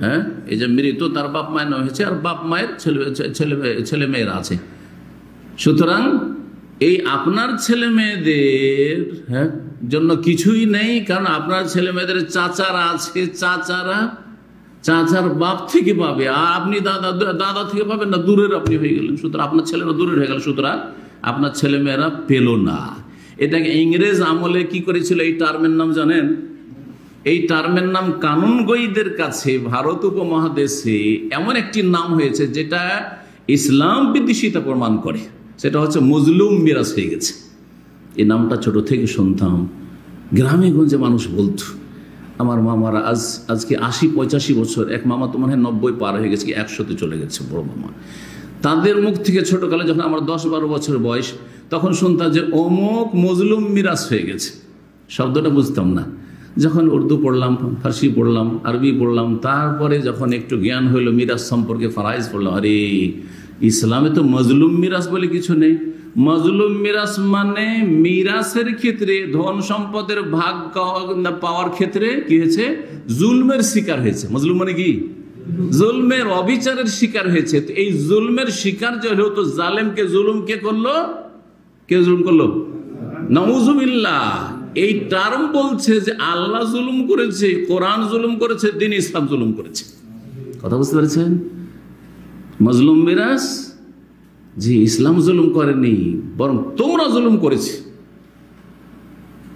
হ্যাঁ, এই যে মৃত, তার বাপ মায়ের নামে হয়েছে, আর বাপ মায়ের ছেলে মেয়েরা আছে। সুতরাং এই আপনার ছেলে মেয়েদের, হ্যাঁ, জন্য কিছুই নেই, কারণ আপনার ছেলে মেয়েদের চাচারা আছে, চাচার বাপ থেকে পাবে, আর আপনি দাদা থেকে পাবেন না, দূরের আপনি হয়ে গেলেন। সুতরাং আপনার ছেলেরা দূরের হয়ে গেল, সুতরাং আপনার ছেলে মেয়েরা পেল না। এটাকে ইংরেজ আমলে কি করেছিল, এই টার্মের নাম জানেন? এই টার্মের নাম কানুনগোয়ীদের কাছে ভারত উপমহাদেশে এমন একটি নাম হয়েছে যেটা ইসলাম বিদ্বেষিতা প্রমাণ করে, সেটা হচ্ছে মজলুম মিরাস হয়ে গেছে। এই নামটা ছোট থেকে শুনতাম, গ্রামে গঞ্জে মানুষ বলতো। আমার মামারা আজকে 80-85 বছর, এক মামা তো মনে হয় 90 পার হয়ে গেছে, 100-তে চলে গেছে বড় মামা। তাদের মুখ থেকে ছোটকালে যখন আমার 10-12 বছর বয়স, তখন শুনতাম যে অমুক মজলুম মিরাস হয়ে গেছে। শব্দটা বুঝতাম না। যখন উর্দু পড়লাম, ফার্সি পড়লাম, আরবি পড়লাম, তারপরে যখন একটু জ্ঞান হইলো মিরাস সম্পর্কে, ফারাইজ পড়লাম, আরে ইসলামে তো মজলুম মিরাস বলে কিছু নেই। মজলুম মিরাস মানে মিরাসের ক্ষেত্রে, ধন সম্পদের ভাগ পাওয়ার ক্ষেত্রে কি হয়েছে? জুলমের শিকার হয়েছে। মজলুম মানে কি? জুলমের, অবিচারের শিকার হয়েছে। তো এই জুলমের শিকার যে হলো, তো জালেমকে জুলুম কে করলো? কে জুলুম করলো? নাউজুবিল্লাহ। এই টার্ম বলছে যে আল্লাহ জুলুম করেছে, কোরআন জুলুম করেছে, দ্বীন ইসলাম জুলুম করেছে। কথা বুঝতে পেরেছেন? মজলুম মিরাস, জি, ইসলাম জুলুম করেনি, বরং তোমরা জুলুম করেছে।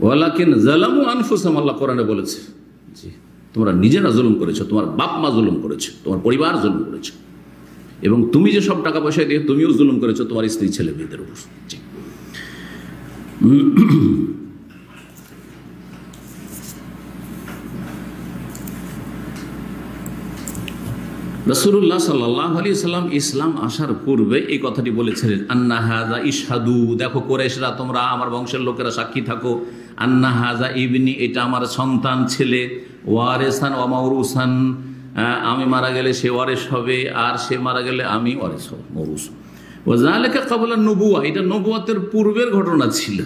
ওয়ালাকিন যালামু আনফুসাহুম, আল্লাহ কোরআনে বলেছে, জি, তোমরা নিজেরা জুলুম করেছো, তোমার বাপ মা জুলুম করেছো, তোমার পরিবার জুলুম করেছো, এবং তুমি যে সব টাকা পয়সা দিয়ে তুমিও জুলুম করেছো তোমার স্ত্রী ছেলে মেয়েদের উপর। জি। রাসূলুল্লাহ সাল্লাল্লাহু আলাইহি সাল্লাম ইসলাম আসার পূর্বে এই কথাটি বলেছিলেন, আন্না হাযা ইশহাদু, দেখো কুরাইশরা, তোমরা আমার বংশের লোকেরা সাক্ষী থাকো, আন্না হাযা ইবনি, এটা আমার সন্তান ছেলে, ওয়ারেসান ওয়া মাওরুসান, আমি মারা গেলে সে ওয়ারিস হবে, আর সে মারা গেলে আমি ওয়ারিস হব, মওরুস। ওয়া যালিকা ক্বাবলা নবুওয়া, এটা নবুয়তের পূর্বের ঘটনা ছিল।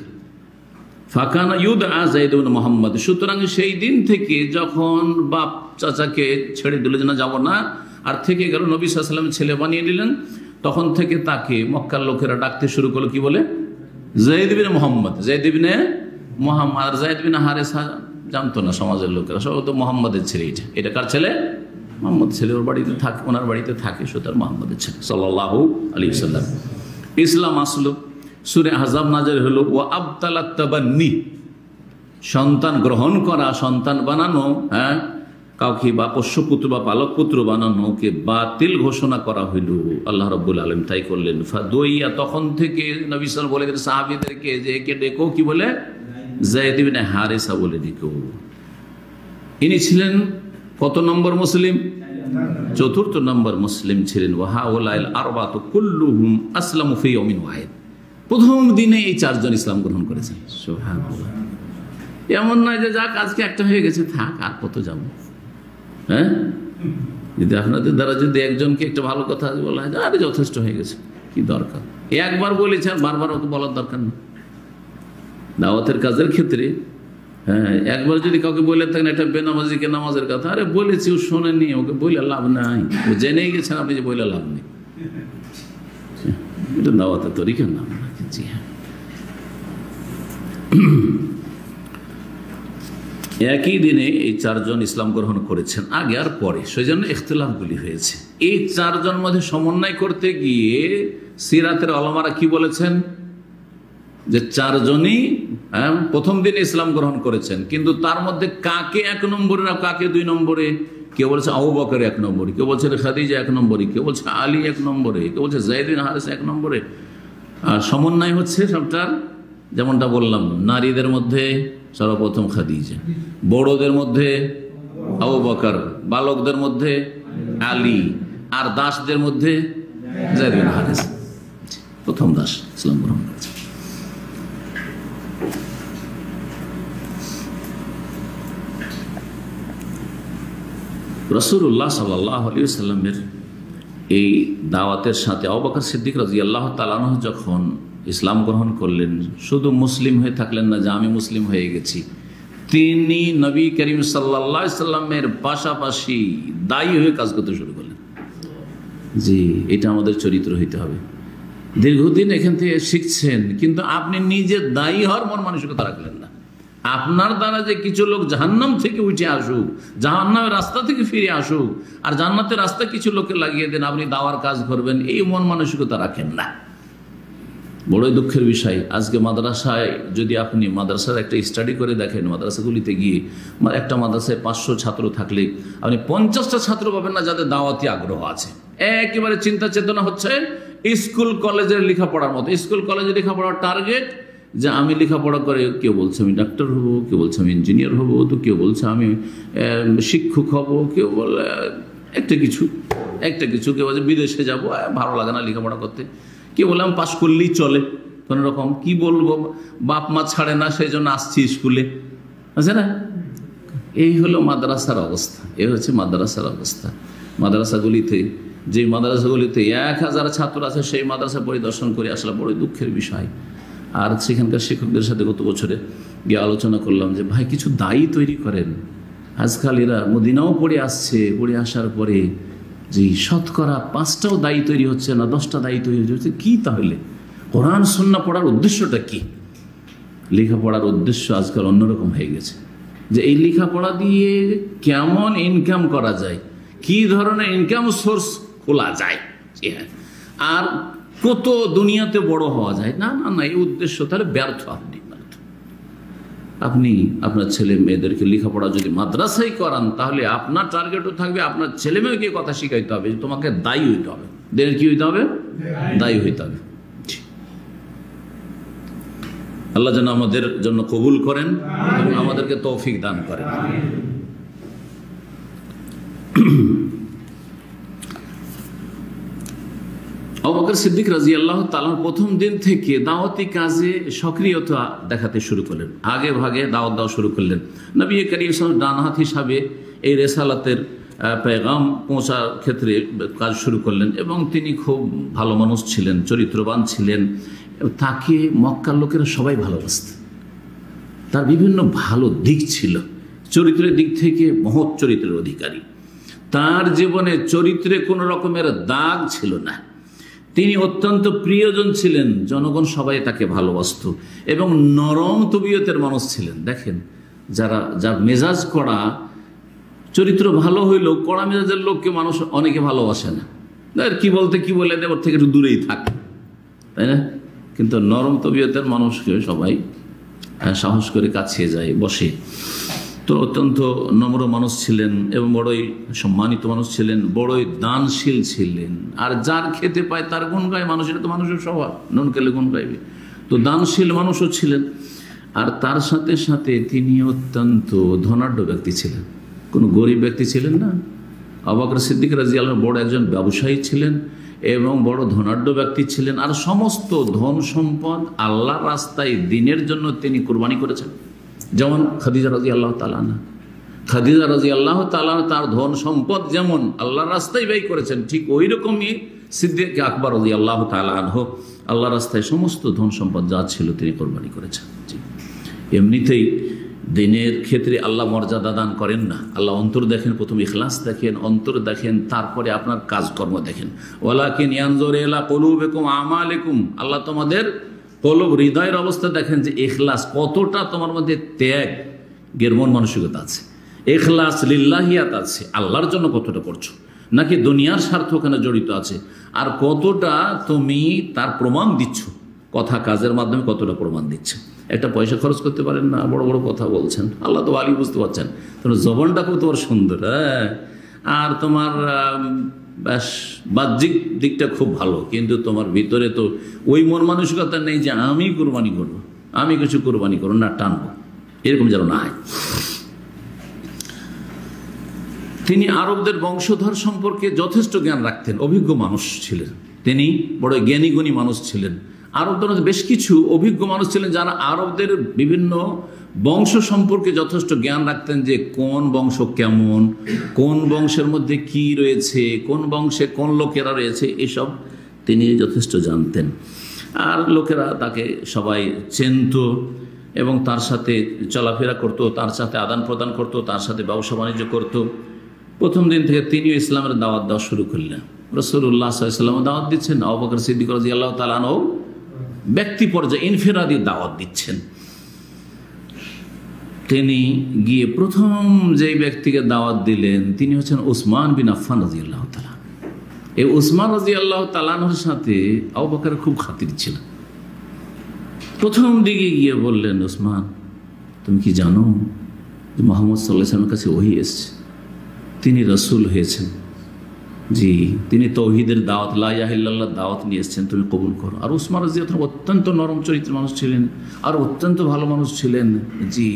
ফাকানা ইউদআ যায়েদ ইবনে মুহাম্মদ, সুতরাং সেই দিন থেকে যখন বাপ চাচাকে ছেড়ে দিল যে না যাব না, আর থেকে গেল, নবী সাল্লাল্লাহু আলাইহি ওয়াসাল্লাম ছেলে বানিয়ে নিলেন, তখন থেকে তাকে মক্কার লোকেরা ডাকতে শুরু করলো কি বলে? যায়েদ ইবনে মুহাম্মদ। যায়েদ ইবনে মুহাম্মদ। আর যায়েদ ইবনে হারেসা জানতো না সমাজের লোকেরা, সব তো মুহাম্মদের ছেলে। এটা কার ছেলে? মুহাম্মদ ছেলে, ওর বাড়িতে থাকে, ওনার বাড়িতে থাকে, সুতরাং মুহাম্মদের ছেলে সাল্লাল্লাহু আলাইহি ওয়াসাল্লাম। ইসলাম আসলো, সূরা আহজাব নাযিল হলো। ওয়া আবতালাত তাবান্নি, সন্তান গ্রহণ করা, সন্তান বানানো, কাউকে বা পোষ্যপুত্র বা পালক পুত্র বানানোকে বাতিল ঘোষণা করা হইল। আল্লাহ রাব্বুল আলামিন তাই করলেন। ফাদুইয়া, তখন থেকে নবী সাল্লাল্লাহু আলাইহি ওয়াসাল্লাম বলে গেলেন সাহাবীদেরকে যে একে ডেকো, কি বলে? যায়েদ ইবনে হারেসা বলে ডেকো। ইনি ছিলেন কত নম্বর মুসলিম? চতুর্থ নম্বর মুসলিম ছিলেন। ওয়া হাউলাইল আরবাতু কুল্লুহুম আসলামু ফি ইয়াউমিন ওয়াহিদ, প্রথম দিনে এই চারজন ইসলাম গ্রহণ করেছেন। সুবহানাল্লাহ। এমন নয় যে যাক আজকে একটা হয়ে গেছে, থাক আর কত যাব। যদি আপনাদের দ্বারা যদি একজনকে একটা ভালো কথা বলা হয়, আরে যথেষ্ট হয়ে গেছে, কি দরকার? একবার বলেছেন, বারবার ওকে বলার দরকার নেই। দাওয়াতের কাজের ক্ষেত্রে একবার যদি কাউকে বলে থাকেন একটা বেনামাজিকে নামাজের কথা, আরে বলেছি, ও শোনেনি, ওকে বলে লাভ নাই, ও জেনেই গেছেন, আপনি যে বলে লাভ নেই। এটা দাওয়াতের তরিকার নাম। জি হ্যাঁ, একই দিনে এই চারজন ইসলাম গ্রহণ করেছেন, আগে আর পরে, সেই জন্য ইখতিলাফগুলি হয়েছে। এই চারজন মধ্যে সমন্বয় করতে গিয়ে সিরাতের ওলামারা কি বলেছেন? যে চারজনই প্রথম দিনে ইসলাম গ্রহণ করেছেন, কিন্তু তার মধ্যে কাকে এক নম্বরে আর কাকে দুই নম্বরে? কেউ বলছে আবু বকর এক নম্বরে, কেউ বলছে খাদিজা এক নম্বরে, কেউ বলছে আলী এক নম্বরে, কেউ বলছে যায়েদ বিন হারেসা এক নম্বরে। আর সমন্বয় হচ্ছে সবটার, যেমনটা বললাম, নারীদের মধ্যে সর্বপ্রথম খাদিজা, বড়দের মধ্যে আবু বকর, বালকদের মধ্যে আলী, আর দাসদের মধ্যে যায়েদ বিন হারেসা। প্রথম দাস ইসলাম গ্রহণ করেছে। রাসূলুল্লাহ সাল্লাল্লাহু আলাইহি ওয়াসাল্লামের এই দাওয়াতের সাথে আবু বকর সিদ্দিক রাদিয়াল্লাহু তাআলা আনহু যখন ইসলাম গ্রহণ করলেন, শুধু মুসলিম হয়ে থাকলেন না যে আমি মুসলিম হয়ে গেছি, তিনি নবী করিম সাল্লাল্লাহু আলাইহি ওয়াসাল্লামের পাশাপাশি দায়ী হয়ে কাজ করতে শুরু করলেন। জি, এটা আমাদের চরিত্র হইতে হবে। দীর্ঘদিন এখান থেকে শিখছেন, কিন্তু আপনি নিজে দায়ী হওয়ার মন মানসিকতা রাখলেন না। আপনার দ্বারা যে কিছু লোক জাহান্নাম থেকে উঠে আসুক, জাহান্নামের রাস্তা থেকে ফিরে আসুক, আর জান্নাতের রাস্তা কিছু লোকে লাগিয়ে দেন, আপনি দাওয়ার কাজ করবেন, এই মন মানসিকতা রাখেন না। বড়ই দুঃখের বিষয়, আজকে মাদ্রাসায় যদি আপনি মাদ্রাসার একটা স্টাডি করে দেখেন, মাদ্রাসাগুলিতে গিয়ে একটা মাদ্রাসায় 500 ছাত্র থাকলে আপনি 50টা ছাত্র পাবেন না যাদের দাওয়াতি আগ্রহ আছে। একেবারে চিন্তা চেতনা হচ্ছে স্কুল কলেজের লেখাপড়ার মতো। স্কুল কলেজে লেখাপড়ার টার্গেট যে আমি লেখাপড়া করে, কেউ বলছে আমি ডাক্তার হব, কেউ বলছে আমি ইঞ্জিনিয়ার হব, তো কেউ বলছে আমি শিক্ষক হব, কেউ বলে একটা কিছু, কেউ বলছে বিদেশে যাব, ভালো লাগে না লেখাপড়া করতে, কেউ বলে আমি পাশ করলেই চলে কোনো রকম, কি বলবো, বাপ মা ছাড়ে না সেই জন্য আসছি স্কুলে, আছে না? এই হলো মাদ্রাসার অবস্থা। এই হচ্ছে মাদ্রাসার অবস্থা। যে মাদ্রাসাগুলিতে 1000 ছাত্র আছে, সেই মাদ্রাসা পরিদর্শন করে আসলে বড়ই দুঃখের বিষয়। আর সেখানকার শিক্ষকদের সাথে গত বছরে গিয়ে আলোচনা করলাম যে ভাই কিছু দায়ী তৈরি করেন। আজকাল এরা মদিনাও পড়ে আসছে, পড়ে আসার পরে যে শতকরা 5টাও দায়ী তৈরি হচ্ছে না, 10টা দায়ী তৈরি হচ্ছে। কি তাহলে কোরআন সুন্নাহ পড়ার উদ্দেশ্যটা কি? লেখাপড়ার উদ্দেশ্য আজকাল অন্যরকম হয়ে গেছে, যে এই লেখাপড়া দিয়ে কেমন ইনকাম করা যায়, কি ধরনের ইনকাম সোর্স খোলা যায়, আর কত দুনিয়াতে বড় হওয়া যায়। না না না, এই উদ্দেশ্য তাহলে ব্যর্থ। আপনি আপনার ছেলে মেয়েদেরকে লেখাপড়া যদি মাদ্রাসায় করান, তাহলে আপনার টার্গেটও থাকবে আপনার ছেলে মেয়েকে কথা শিখাইতে হবে, তোমাকে দায়ী হইতে হবে। দেহের কি হইতে হবে? দায়ী হইতে হবে। আল্লাহ যেন আমাদের জন্য কবুল করেন এবং আমাদেরকে তৌফিক দান করেন। আবু বকর সিদ্দিক রাদিয়াল্লাহু তাআলা প্রথম দিন থেকে দাওয়াতি কাজে সক্রিয়তা দেখাতে শুরু করলেন, আগে ভাগে দাওয়াত দেওয়া শুরু করলেন। নবী করিম সাল্লাল্লাহু আলাইহি ওয়াসাল্লাম ডান হাত হিসাবে এই রেসালাতের পেগাম পৌঁছার ক্ষেত্রে কাজ শুরু করলেন এবং তিনি খুব ভালো মানুষ ছিলেন, চরিত্রবান ছিলেন। তাকে মক্কার লোকেরা সবাই ভালোবাসত। তার বিভিন্ন ভালো দিক ছিল, চরিত্রের দিক থেকে মহৎ চরিত্রের অধিকারী। তার জীবনে চরিত্রে কোনো রকমের দাগ ছিল না। তিনি অত্যন্ত প্রিয়জন ছিলেন, জনগণ সবাই তাকে ভালোবাসত এবং নরম তবিয়তের মানুষ ছিলেন। দেখেন, যার মেজাজ কড়া, চরিত্র ভালো হইলেও কড়া মেজাজের লোককে মানুষ অনেকে ভালোবাসে না, কি বলতে কি বলে ওর থেকে একটু দূরেই থাকে, তাই না? কিন্তু নরম তবিয়তের মানুষকে সবাই সাহস করে কাছে যায়, বসে। তো অত্যন্ত নম্র মানুষ ছিলেন এবং বড়ই সম্মানিত মানুষ ছিলেন, বড়ই দানশীল ছিলেন। আর যার খেতে পায় তার গুণ গায় মানুষ, এটা তো মানুষের স্বভাব, নুন খেলে গুণ গাইবে। তো দানশীল মানুষও ছিলেন। আর তার সাথে সাথে তিনি অত্যন্ত ধনাঢ্য ব্যক্তি ছিলেন, কোনো গরিব ব্যক্তি ছিলেন না। আবু বকর সিদ্দিক রাদিয়াল্লাহু বড় একজন ব্যবসায়ী ছিলেন এবং বড় ধনাঢ্য ব্যক্তি ছিলেন। আর সমস্ত ধন সম্পদ আল্লাহর রাস্তায় দিনের জন্য তিনি কুরবানি করেছেন। যেমন খাদিজা রাদিয়াল্লাহু তাআলা আনহা, খাদিজা রাদিয়াল্লাহু তাআলা তার ধন সম্পদ যেমন আল্লাহর রাস্তায় ব্যয় করেছেন, ঠিক ওই রকমই সিদ্দিক আকবর রাদিয়াল্লাহু তাআলা আনহু আল্লাহর রাস্তায় সমস্ত ধন সম্পদ যা ছিল তিনি কুরবানি করেছেন। এমনিতেই দিনের ক্ষেত্রে আল্লাহ মর্যাদা দান করেন না, আল্লাহ অন্তর দেখেন, প্রথম ইখলাস দেখেন, অন্তর দেখেন, তারপরে আপনার কাজকর্ম দেখেন। ওয়ালাকিন ইয়ানজুরু ইলা কুলুবিকুম আমালিকুম, আল্লাহ তোমাদের কলব, হৃদয়ের অবস্থা দেখেন যে ইখলাস কতটা তোমার মধ্যে, ত্যাগ গেরমন মানসিকতা আছে, ইখলাস লিল্লাহিয়াত আছে, আল্লাহর জন্য কতটা করছো, নাকি দুনিয়ার স্বার্থ ওখানে জড়িত আছে, আর কতটা তুমি তার প্রমাণ দিচ্ছ, কথা কাজের মাধ্যমে কতটা প্রমাণ দিচ্ছে। একটা পয়সা খরচ করতে পারেন না, বড় বড় কথা বলছেন, আল্লাহ তো ভালোই বুঝতে পারছেন, তোমার জবানটা খুব তোমার সুন্দর, হ্যাঁ, আর তোমার ব্যাস বাহ্যিক দিকটা খুব ভালো, কিন্তু তোমার ভিতরে তো ওই মন মানসিকতা নেই যে আমি কুরবানি করব, আমি কিছু কুরবানি করব না, টানবো, এরকম যেন না হয়। তিনি আরবদের বংশধর সম্পর্কে যথেষ্ট জ্ঞান রাখতেন, অভিজ্ঞ মানুষ ছিলেন, তিনি বড় জ্ঞানীগুণী মানুষ ছিলেন। আরবদের বেশ কিছু অভিজ্ঞ মানুষ ছিলেন যারা আরবদের বিভিন্ন বংশ সম্পর্কে যথেষ্ট জ্ঞান রাখতেন, যে কোন বংশ কেমন, কোন বংশের মধ্যে কি রয়েছে, কোন বংশে কোন লোকেরা রয়েছে, এসব তিনি যথেষ্ট জানতেন। আর লোকেরা তাকে সবাই চেনত এবং তার সাথে চলাফেরা করত, তার সাথে আদান প্রদান করত, তার সাথে ব্যবসা বাণিজ্য করত। প্রথম দিন থেকে তিনিও ইসলামের দাওয়াত দেওয়া শুরু করলেন। রাসূলুল্লাহ সাল্লাল্লাহু আলাইহি ওয়াসাল্লাম দাওয়াত দিচ্ছেন, আবু বকর সিদ্দিক রাদিয়াল্লাহু তাআলা আনহু ব্যক্তি পর্যায়ে ইনফিরাদি দাওয়াত দিচ্ছেন। তিনি গিয়ে প্রথম যেই ব্যক্তিকে দাওয়াত দিলেন তিনি হচ্ছেন উসমান বিন আফফান রাদিয়াল্লাহু তাআলা। এই উসমান রাদিয়াল্লাহু তাআলার সাথে আবু বকর খুব খাতির ছিল। প্রথম দিকে গিয়ে বললেন, উসমান, তুমি কি জানো যে মুহাম্মদ সাল্লাল্লাহু আলাইহি ওয়াসাল্লামের কাছে ওহী এসেছে, তিনি রাসূল হয়েছেন, জি, তিনি তৌহিদের দাওয়াত, লা ইলাহা ইল্লাল্লাহ দাওয়াত নিয়ে এসেছেন, তুমি কবুল করো। আর উসমান রাদিয়াল্লাহু তাআলা অত্যন্ত নরম চরিত্রের মানুষ ছিলেন আর অত্যন্ত ভালো মানুষ ছিলেন। জি,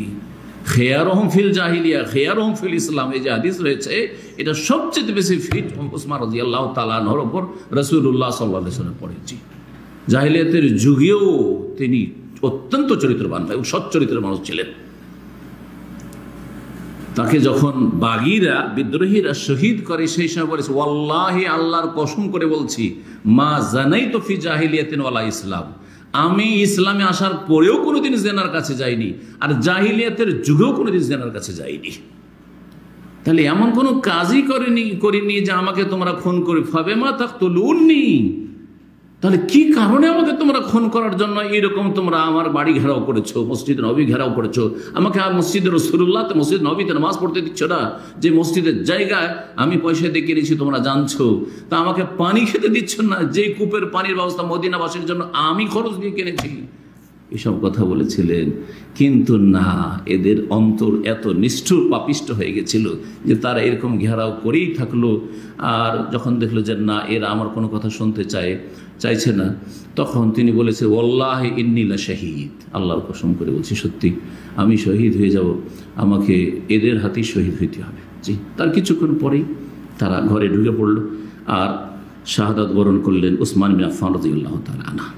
খেয়ারহম ফিল জাহিলিয়া খেয়ারহম ফিল ইসলাম, এই যে হাদিস রয়েছে এটা সবচেয়ে বেশি ফিট উসমান রাদিয়াল্লাহু তাআলা আনহুর উপর রাসূলুল্লাহ সাল্লাল্লাহু আলাইহি ওয়াসাল্লাম পড়ে। জি, জাহিলিয়াতের যুগেও তিনি অত্যন্ত চরিত্রবান এবং সৎ চরিত্রের মানুষ ছিলেন। তাকে যখন বাগীরা, বিদ্রোহীরা শহীদ করে, সেই সময় বলেছে, ওয়াল্লাহি, আল্লাহর কসম করে বলছি, মা জানাইতু ফি জাহিলিয়াতিন ওয়ালা ইসলাম, আমি ইসলামে আসার পরেও কোনোদিন জেনার কাছে যাইনি, আর জাহিলিয়াতের যুগেও কোনোদিন জেনার কাছে যাইনি। তাহলে এমন কোনো কাজই করিনি যে আমাকে তোমরা খুন করে, ফাবেমা তাকতুলুননি, তাহলে কি কারণে আমাকে তোমরা খুন করার জন্য এরকম তোমরা আমার বাড়ি ঘেরাও করেছো, মসজিদ নবী ঘেরাও করেছো, আমাকে আর মসজিদে রাসূলুল্লাহ, মসজিদ নবীতে নামাজ পড়তে দিচ্ছ না, যে মসজিদের জায়গায় আমি পয়সা দিয়ে কিনেছি তোমরা জানছো, তা আমাকে পানি খেতে দিচ্ছ না, যে কূপের পানির ব্যবস্থা মদিনাবাসীর জন্য আমি খরচ দিয়ে কিনেছি, এসব কথা বলেছিলেন। কিন্তু না, এদের অন্তর এত নিষ্ঠুর পাপিষ্ট হয়ে গেছিল যে তারা এরকম ঘেরাও করেই থাকলো। আর যখন দেখলো যে না, এরা আমার কোনো কথা শুনতে চাইছে না, তখন তিনি বলেছে, ওয়াল্লাহি ইন্নী লা শাহীদ, আল্লাহর কসম করে বলছি সত্যি আমি শহীদ হয়ে যাব, আমাকে এদের হাতেই শহীদ হইতে হবে। জি, তার কিছুক্ষণ পরেই তারা ঘরে ঢুকে পড়ল। আর শাহাদাত বরণ করলেন উসমান বিন আফফান রাদিয়াল্লাহু তাআলা আনহু।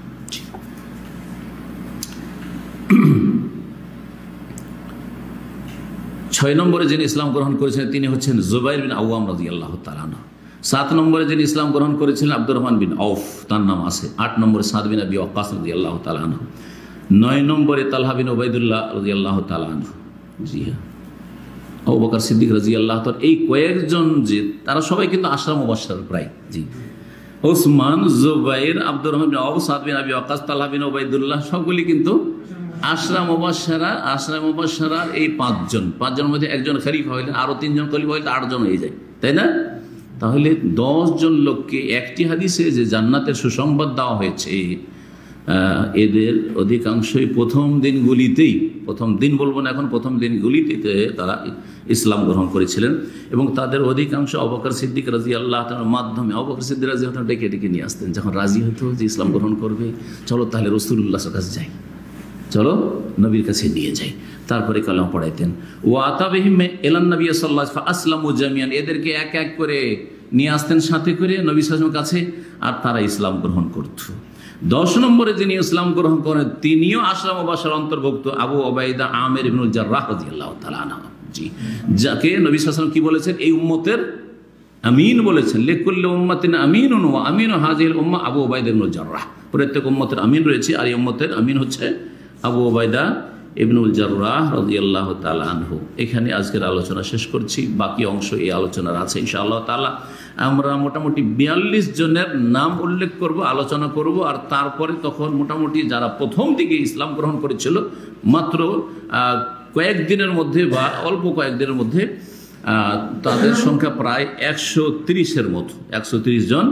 6 নম্বরে যিনি ইসলাম গ্রহণ করেছিলেন তিনি হচ্ছেন জুবাইর বিন আওয়াম রাদিয়াল্লাহু তাআলা আনহু। 7 নম্বরে যিনি ইসলাম গ্রহণ করেছিলেন আব্দুর রহমান বিন আউফ, তার নাম আছে। 8 নম্বরে সাদ বিন আবি ওয়াক্কাস রাদিয়াল্লাহু তাআলা আনহু। 9 নম্বরে তালহা বিন উবাইদুল্লাহ রাদিয়াল্লাহু তাআলা আনহু। জি হ্যাঁ, আবু বকর সিদ্দিক রাদিয়াল্লাহু তাআলা। এই কয়েকজন যে তারা সবাই কিন্তু আশরা মুবাশশার প্রায়। জি, ওসমান, জুবাইর, আব্দুর রহমান বিন আউফ, সাদ বিন আবি ওয়াক্কাস, তালহা বিন উবাইদুল্লাহ সবগুলি কিন্তু আশরা মুবাশশারার এই 5 জনের মধ্যে একজন খলিফা হইলেন, আরো 3 জন খলিফা হইলে 8 জন হয়ে যায়, তাই না? তাহলে 10 জন লোককে একটি হাদিসে যে জান্নাতের সুসংবাদ দেওয়া হয়েছে, এদের অধিকাংশই প্রথম দিন বলবো না এখন, প্রথম দিনগুলিতে তারা ইসলাম গ্রহণ করেছিলেন এবং তাদের অধিকাংশ আবু বকর সিদ্দিক রাদিয়াল্লাহু তাআলার মাধ্যমে আবু বকর সিদ্দিক রাদিয়াল্লাহু তাআলা ডেকে নিয়ে আসতেন। যখন রাজি হতো যে ইসলাম গ্রহণ করবে, চলো তাহলে রাসূলুল্লাহর কাছে যাই, চলো নবীর কাছে নিয়ে যাই, তারপরে কালেমা পড়াইতেন। ওয়া আতাবিহিম ইলান নবী সাল্লাল্লাহু আলাইহি ওয়াসাল্লাম আসলামু জামিয়ান, এদেরকে এক এক করে নিয়ে আসতেন সাথে করে নবী সাল্লাল্লাহু আলাইহি ওয়াসাল্লামের কাছে, আর তারা ইসলাম গ্রহণ করত। 10 নম্বরে যিনি ইসলাম গ্রহণ করেন তিনিও আশরা মুবাশশারার অন্তর্ভুক্ত আবু উবাইদা আমির ইবনুল জাররাহ রাদিয়াল্লাহু তাআলা আনহু। জি, যাকে নবী সাল্লাল্লাহু আলাইহি ওয়াসাল্লাম কি বলেছেন? এই উম্মতের আমিন বলেছেন। লিকুল্লি উম্মাতিন আমিনুন ওয়া আমিনু হাযিহিল উম্মাহ আবু উবাইদা ইবনুল জাররাহ। প্রত্যেক উম্মতের আমিন রয়েছে, আর এই উম্মতের আমিন হচ্ছে আবু উবাইদা ইবনুল জাররাহ রাদিয়াল্লাহু তাআলা আনহু। এখানে আজকের আলোচনা শেষ করছি, বাকি অংশ এই আলোচনার আছে ইনশাআল্লাহ তাআলা। আমরা মোটামুটি 42 জনের নাম উল্লেখ করব, আলোচনা করব, আর তারপরে তখন মোটামুটি যারা প্রথম দিকে ইসলাম গ্রহণ করেছিল মাত্র কয়েকদিনের মধ্যে বা অল্প কয়েকদিনের মধ্যে, তাদের সংখ্যা প্রায় 130-এর মতো, 130 জন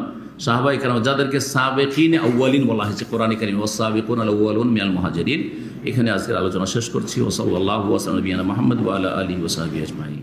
সাহাবায়ে কেরাম, যাদেরকে সাবেকিন আউয়ালিন বলা হয়েছে কোরআনে কারীমে, ওয়াস-সাবিকুন আল-আউয়ালুন মিনাল মুহাজিরিন। এখানে আজকের আলোচনা শেষ করছি। ওয়া সাল্লাল্লাহু ওয়া সাল্লাম নবিয়ানা মুহাম্মদ ওয়া আলা আলিহি ওয়া সাহবিহি আজমাইন।